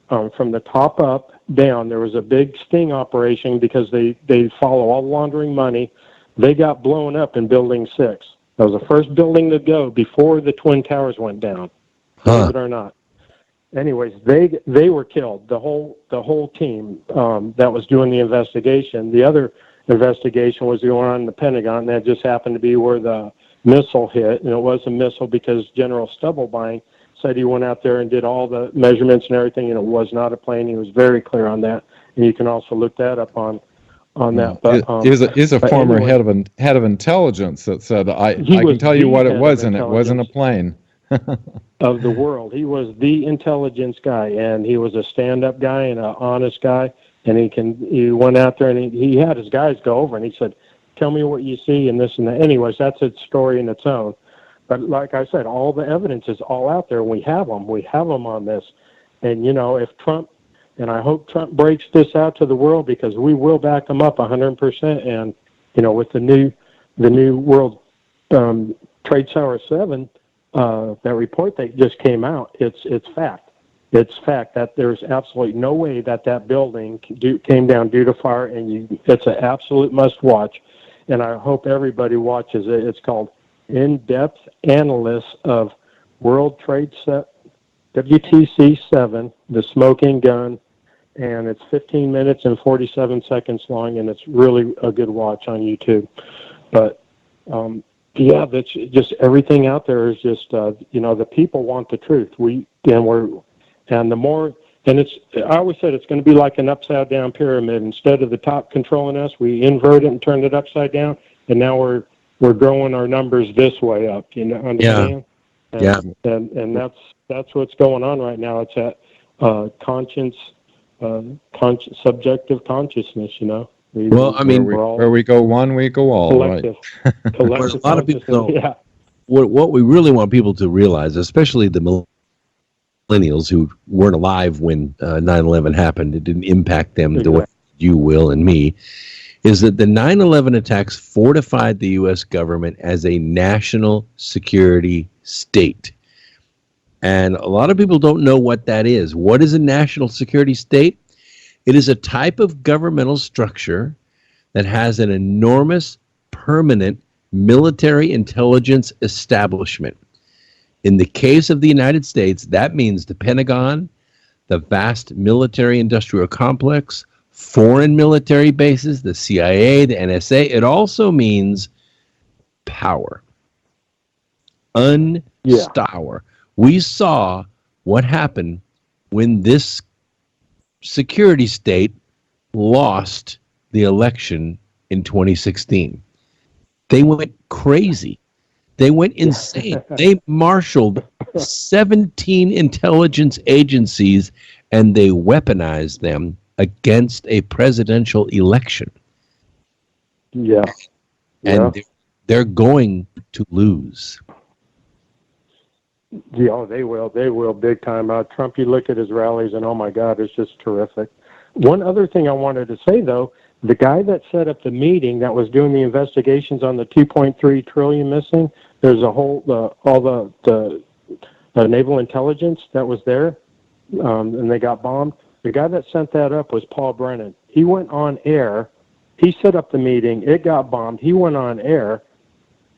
from the top up down, there was a big sting operation because they follow all laundering money. They got blown up in Building 6. That was the first building to go before the Twin Towers went down, believe it or not. Anyways, they were killed. The whole team that was doing the investigation. The other investigation was going on in the Pentagon, and that just happened to be where the missile hit. And it was a missile because General Stubblebine said he went out there and did all the measurements and everything, and it was not a plane. He was very clear on that, and you can also look that up on that. But
is a former anyway, head of intelligence that said, I can tell you what it was, and it wasn't a plane.
Of the world. He was the intelligence guy, and he was a stand-up guy and an honest guy, and he went out there and he had his guys go over, and he said, tell me what you see and this and that. Anyways, that's its story in its own. But like I said, all the evidence is all out there. We have them on this. And, if Trump, and I hope Trump breaks this out to the world, because we will back them up 100%. And, with the new World Trade Center 7, that report that just came out, it's fact. It's fact that there's absolutely no way that building came down due to fire, and it's an absolute must-watch. And I hope everybody watches it. It's called In-Depth Analysis of World Trade WTC 7, The Smoking Gun, and it's 15 minutes and 47 seconds long, and it's really a good watch on YouTube. But yeah, that's just everything out there is just the people want the truth. I always said it's going to be like an upside down pyramid. Instead of the top controlling us, we invert it and turn it upside down, and now we're growing our numbers this way up. Understand?
Yeah.
And that's what's going on right now. It's at subjective consciousness.
Where we go one, we go all.
Collective.
Right.
Collective.
A lot of people don't.
Yeah.
What we really want people to realize, especially the millennials who weren't alive when 9/11 happened, it didn't impact them the way you, Will, and me, is that the 9/11 attacks fortified the U.S. government as a national security state. And a lot of people don't know what that is. What is a national security state? It is a type of governmental structure that has an enormous, permanent military intelligence establishment. In the case of the United States, that means the Pentagon, the vast military-industrial complex, foreign military bases, the CIA, the NSA. It also means power. Unstower. We saw what happened when this security state lost the election in 2016. They went crazy. They went insane. They marshaled 17 intelligence agencies and they weaponized them against a presidential election.
Yeah.
And they're going to lose.
Yeah, they will. They will big time. Trump, you look at his rallies and oh my God, it's just terrific. One other thing I wanted to say though, the guy that set up the meeting that was doing the investigations on the 2.3 trillion missing, there's a whole, all the naval intelligence that was there, and they got bombed. The guy that sent that up was Paul Brennan. He went on air. He set up the meeting. It got bombed. He went on air,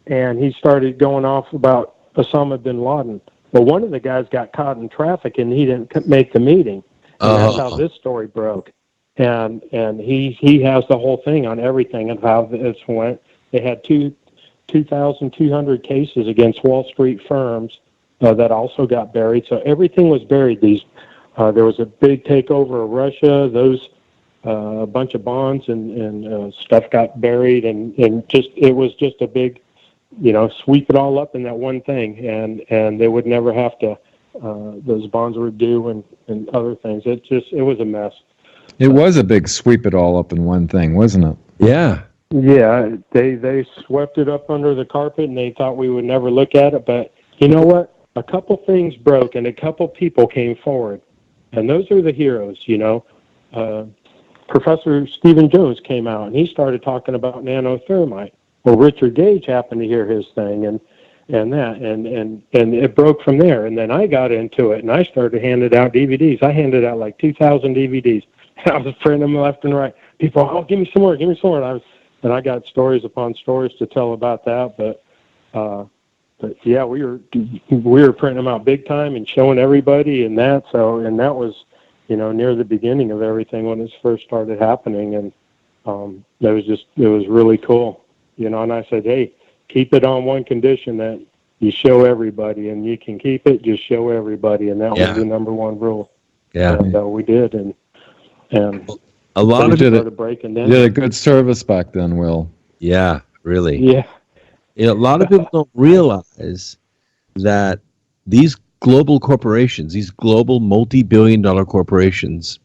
and he started going off about Osama bin Laden. Well, one of the guys got caught in traffic, and he didn't make the meeting. And that's how this story broke. And he has the whole thing on everything and how this went. They had 2,200 cases against Wall Street firms that also got buried. So everything was buried. There was a big takeover of Russia. a bunch of bonds and stuff got buried, and it was just a big, sweep it all up in that one thing, and they would never have to. Those bonds were due and other things. It was a mess.
It was a big sweep it all up in one thing, wasn't it?
Yeah.
Yeah, they swept it up under the carpet, and they thought we would never look at it. But you know what? A couple things broke, and a couple people came forward, and those are the heroes. Professor Stephen Jones came out, and he started talking about nanothermite. Well, Richard Gage happened to hear his thing, and it broke from there. And then I got into it, and I started handing out DVDs. I handed out like 2,000 DVDs. I was printing them left and right. People, oh, give me some more. And I got stories upon stories to tell about that. But yeah, we were printing them out big time and showing everybody and that. And that was, near the beginning of everything when it first started happening. And it was really cool, And I said, hey, keep it on one condition, that you show everybody, and you can keep it, just show everybody. And that was the number one rule.
Yeah.
And we did. And
a lot of
people started breaking down.
You did a good service back then, Will.
Yeah, really.
Yeah.
A lot of people don't realize that these global corporations, these global multi-billion-dollar corporations,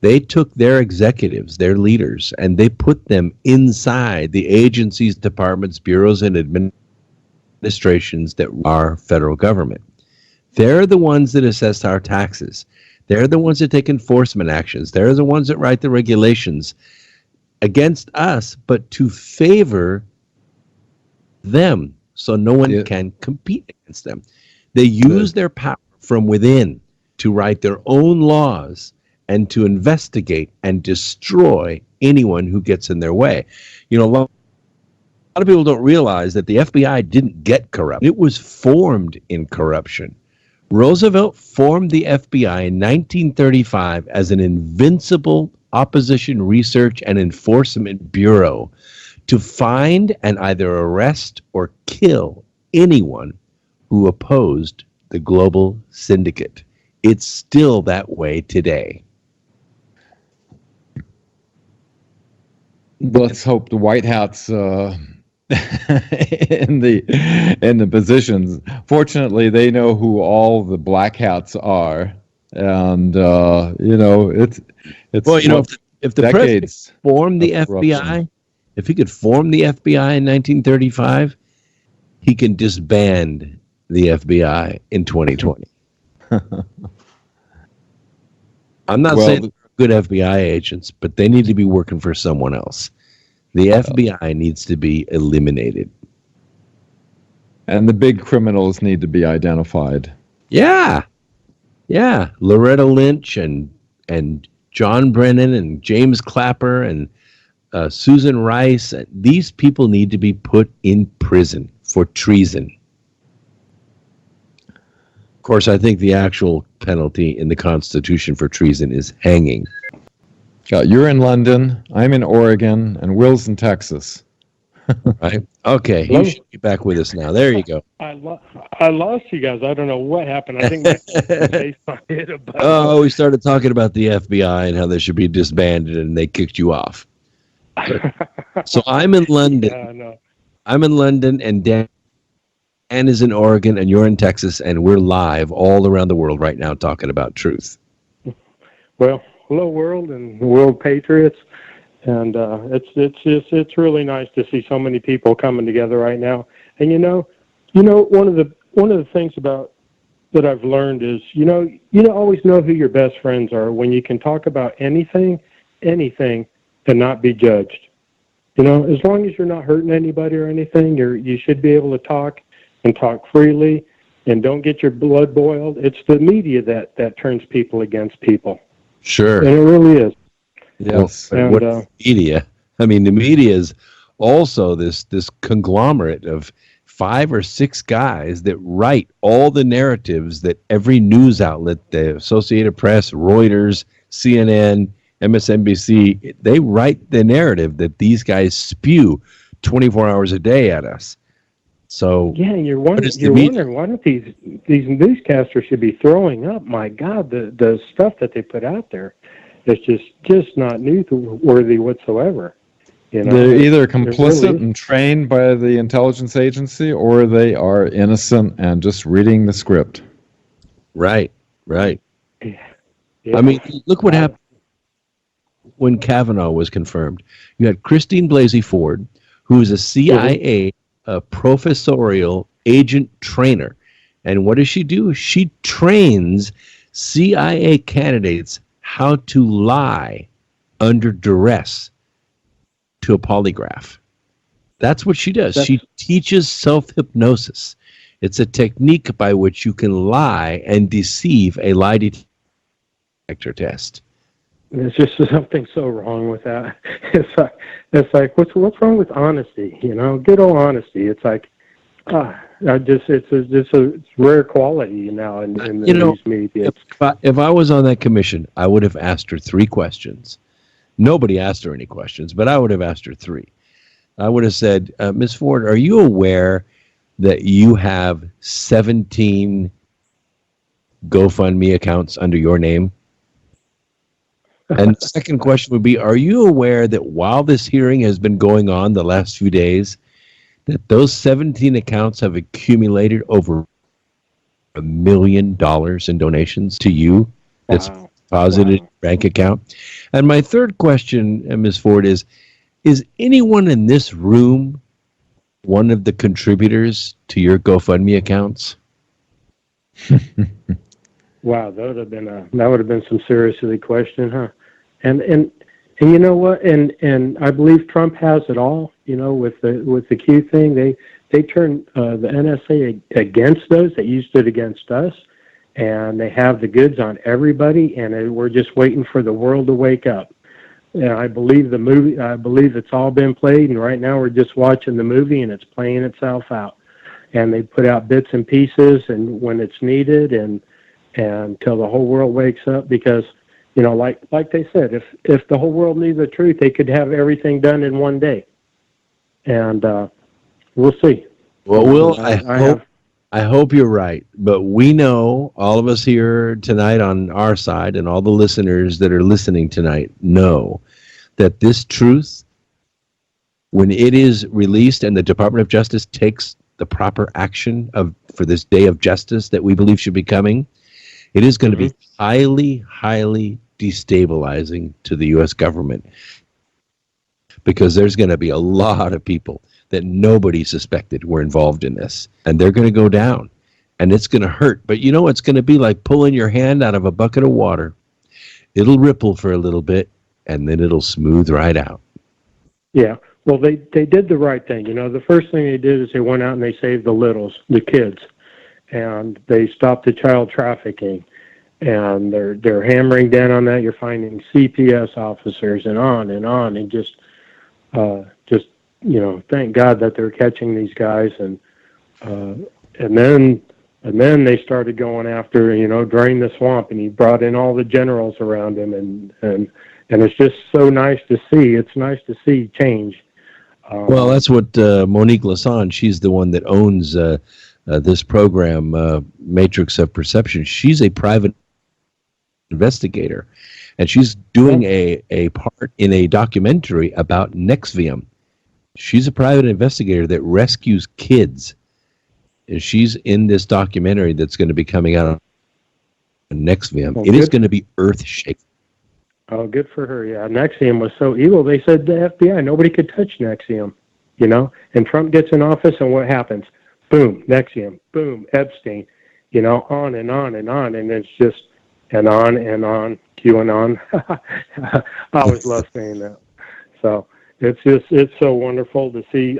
they took their executives, their leaders, and they put them inside the agencies, departments, bureaus, and administrations that are federal government. They're the ones that assess our taxes. They're the ones that take enforcement actions. They're the ones that write the regulations against us, but to favor them, so no one can compete against them. They use their power from within to write their own laws and to investigate and destroy anyone who gets in their way. A lot of people don't realize that the FBI didn't get corrupt. It was formed in corruption. Roosevelt formed the FBI in 1935 as an invincible opposition research and enforcement bureau to find and either arrest or kill anyone who opposed the global syndicate. It's still that way today.
Let's hope the White Hats in the positions. Fortunately, they know who all the Black Hats are, and it's
well, if the president formed the FBI, if he could form the FBI in 1935, he can disband the FBI in 2020. I'm not saying they're good FBI agents, but they need to be working for someone else. The FBI needs to be eliminated.
And the big criminals need to be identified.
Yeah. Loretta Lynch and John Brennan and James Clapper and Susan Rice. These people need to be put in prison for treason. Of course, I think the actual penalty in the Constitution for treason is hanging.
You're in London, I'm in Oregon, and Will's in Texas.
Right? Okay, you should be back with us now. There you go.
I lost you guys. I don't know what happened. I think my face hit a button.
Oh, we started talking about the FBI and how they should be disbanded, and they kicked you off. So I'm in London.
Yeah, no.
I'm in London, and Dan is in Oregon, and you're in Texas, and we're live all around the world right now talking about truth.
Well, hello, world and world patriots, and it's really nice to see so many people coming together right now. And one of the things about that I've learned is you always know who your best friends are when you can talk about anything, and not be judged. As long as you're not hurting anybody or anything, you should be able to talk and talk freely, and don't get your blood boiled. It's the media that turns people against people.
Sure.
And it really is.
Yes. And, what media? I mean, the media is also this conglomerate of 5 or 6 guys that write all the narratives that every news outlet, the Associated Press, Reuters, CNN, MSNBC, they write the narrative that these guys spew 24 hours a day at us. So
yeah, you're wondering why don't these newscasters should be throwing up? My God, the stuff that they put out there, that's just not newsworthy whatsoever. You know,
they're either
there
complicit
really is.
and trained by the intelligence agency, or they are innocent and just reading the script.
Right, right.
Yeah.
I mean, look what happened when Kavanaugh was confirmed. You had Christine Blasey Ford, who is a CIA professorial agent trainer. And what does she do? She trains CIA candidates how to lie under duress to a polygraph. That's what she does. She teaches self-hypnosis. It's a technique by which you can lie and deceive a lie detector test.
There's just something so wrong with that. It's like what's wrong with honesty? You know, good old honesty. It's like, it's rare quality now in the news media.
If I was on that commission, I would have asked her 3 questions. Nobody asked her any questions, but I would have asked her 3. I would have said, Ms. Ford, are you aware that you have 17 GoFundMe accounts under your name? And the second question would be, are you aware that while this hearing has been going on the last few days, that those 17 accounts have accumulated over $1 million in donations to you? That's deposited in your bank account. And my third question, Ms. Ford, is anyone in this room one of the contributors to your GoFundMe accounts?
Wow, that would have been some serious silly question, huh? And you know what? And I believe Trump has it all. You know, with the Q thing, they turned the NSA against those. They used it against us, and they have the goods on everybody. And we're just waiting for the world to wake up. And I believe I believe it's all been played, and right now we're just watching the movie, and it's playing itself out. And they put out bits and pieces, and when it's needed, and until the whole world wakes up, because, you know, like they said, if the whole world knew the truth, they could have everything done in one day. And we'll see.
Well, Will, I hope you're right. But we know, all of us here tonight on our side, and all the listeners that are listening tonight know that this truth, when it is released and the Department of Justice takes the proper action for this day of justice that we believe should be coming, it is going to be highly, highly destabilizing to the U.S. government, because there's going to be a lot of people that nobody suspected were involved in this, and they're going to go down, and it's going to hurt. But you know, it's going to be like pulling your hand out of a bucket of water. It'll ripple for a little bit, and then it'll smooth right out.
Yeah. Well, they did the right thing. You know, the first thing they did is they went out and they saved the kids, and they stopped the child trafficking, and they're hammering down on that. You're finding CPS officers and on, and just you know, thank God that they're catching these guys, and then they started going after, you know, drain the swamp, and he brought in all the generals around him, and it's just so nice to see. It's nice to see change.
Well, that's what Monique Lassonde, she's the one that owns this program, Matrix of Perception. She's a private investigator, and she's doing a part in a documentary about Nexium. She's a private investigator that rescues kids, and she's in this documentary that's going to be coming out on Nexium.
Well,
it is going to be earth-shaking.
Oh, good for her. Yeah, Nexium was so evil. They said the FBI, nobody could touch Nexium, you know. And Trump gets in office, and what happens? Boom, Nexium. Boom, Epstein. You know, on and on and on, and it's just and on, QAnon. I always love saying that. So it's so wonderful to see,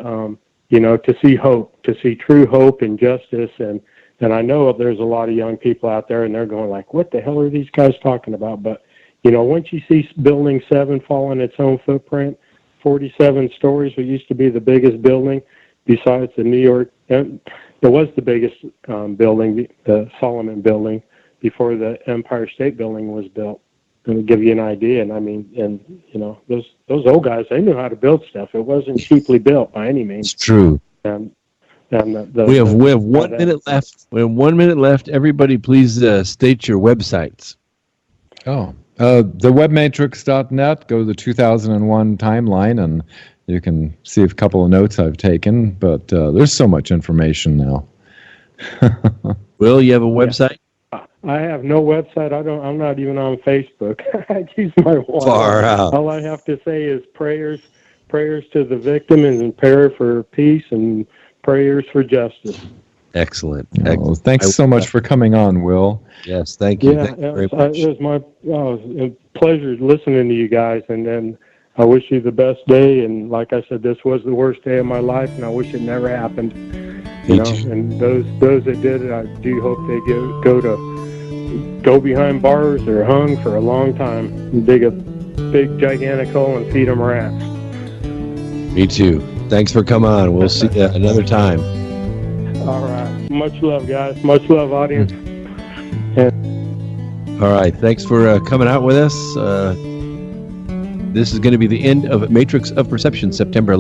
you know, to see hope, to see true hope and justice, and I know there's a lot of young people out there, and they're going like, what the hell are these guys talking about? But you know, once you see Building 7 fall in its own footprint, 47 stories, what used to be the biggest building besides the New York, it was the biggest building, the Solomon Building, before the Empire State Building was built. To give you an idea, and I mean, and you know, those old guys, they knew how to build stuff. It wasn't cheaply built by any means.
It's true.
And
we have 1 minute left. We have 1 minute left. Everybody, please state your websites.
Oh, The webmatrix.net, go to the 2001 timeline, and you can see a couple of notes I've taken, but there's so much information now.
Will, you have a website?
I have no website. I'm not even on Facebook. I use my one.
Far out.
All I have to say is prayers to the victim, and prayer for peace, and prayers for justice.
Excellent.
Oh, thanks so much for coming on, Will.
Yes, thank you.
Yeah,
Thank you very much.
it was my pleasure listening to you guys, and then I wish you the best day. And like I said, this was the worst day of my life, and I wish it never happened. You know, and those that did it, I do hope they go behind bars or hung for a long time and dig a big gigantic hole and feed them rats.
Me too. Thanks for coming on. We'll see you another time.
All right. Much love, guys. Much love, audience.
All right. Thanks for coming out with us. This is going to be the end of Matrix of Perception, September 11th.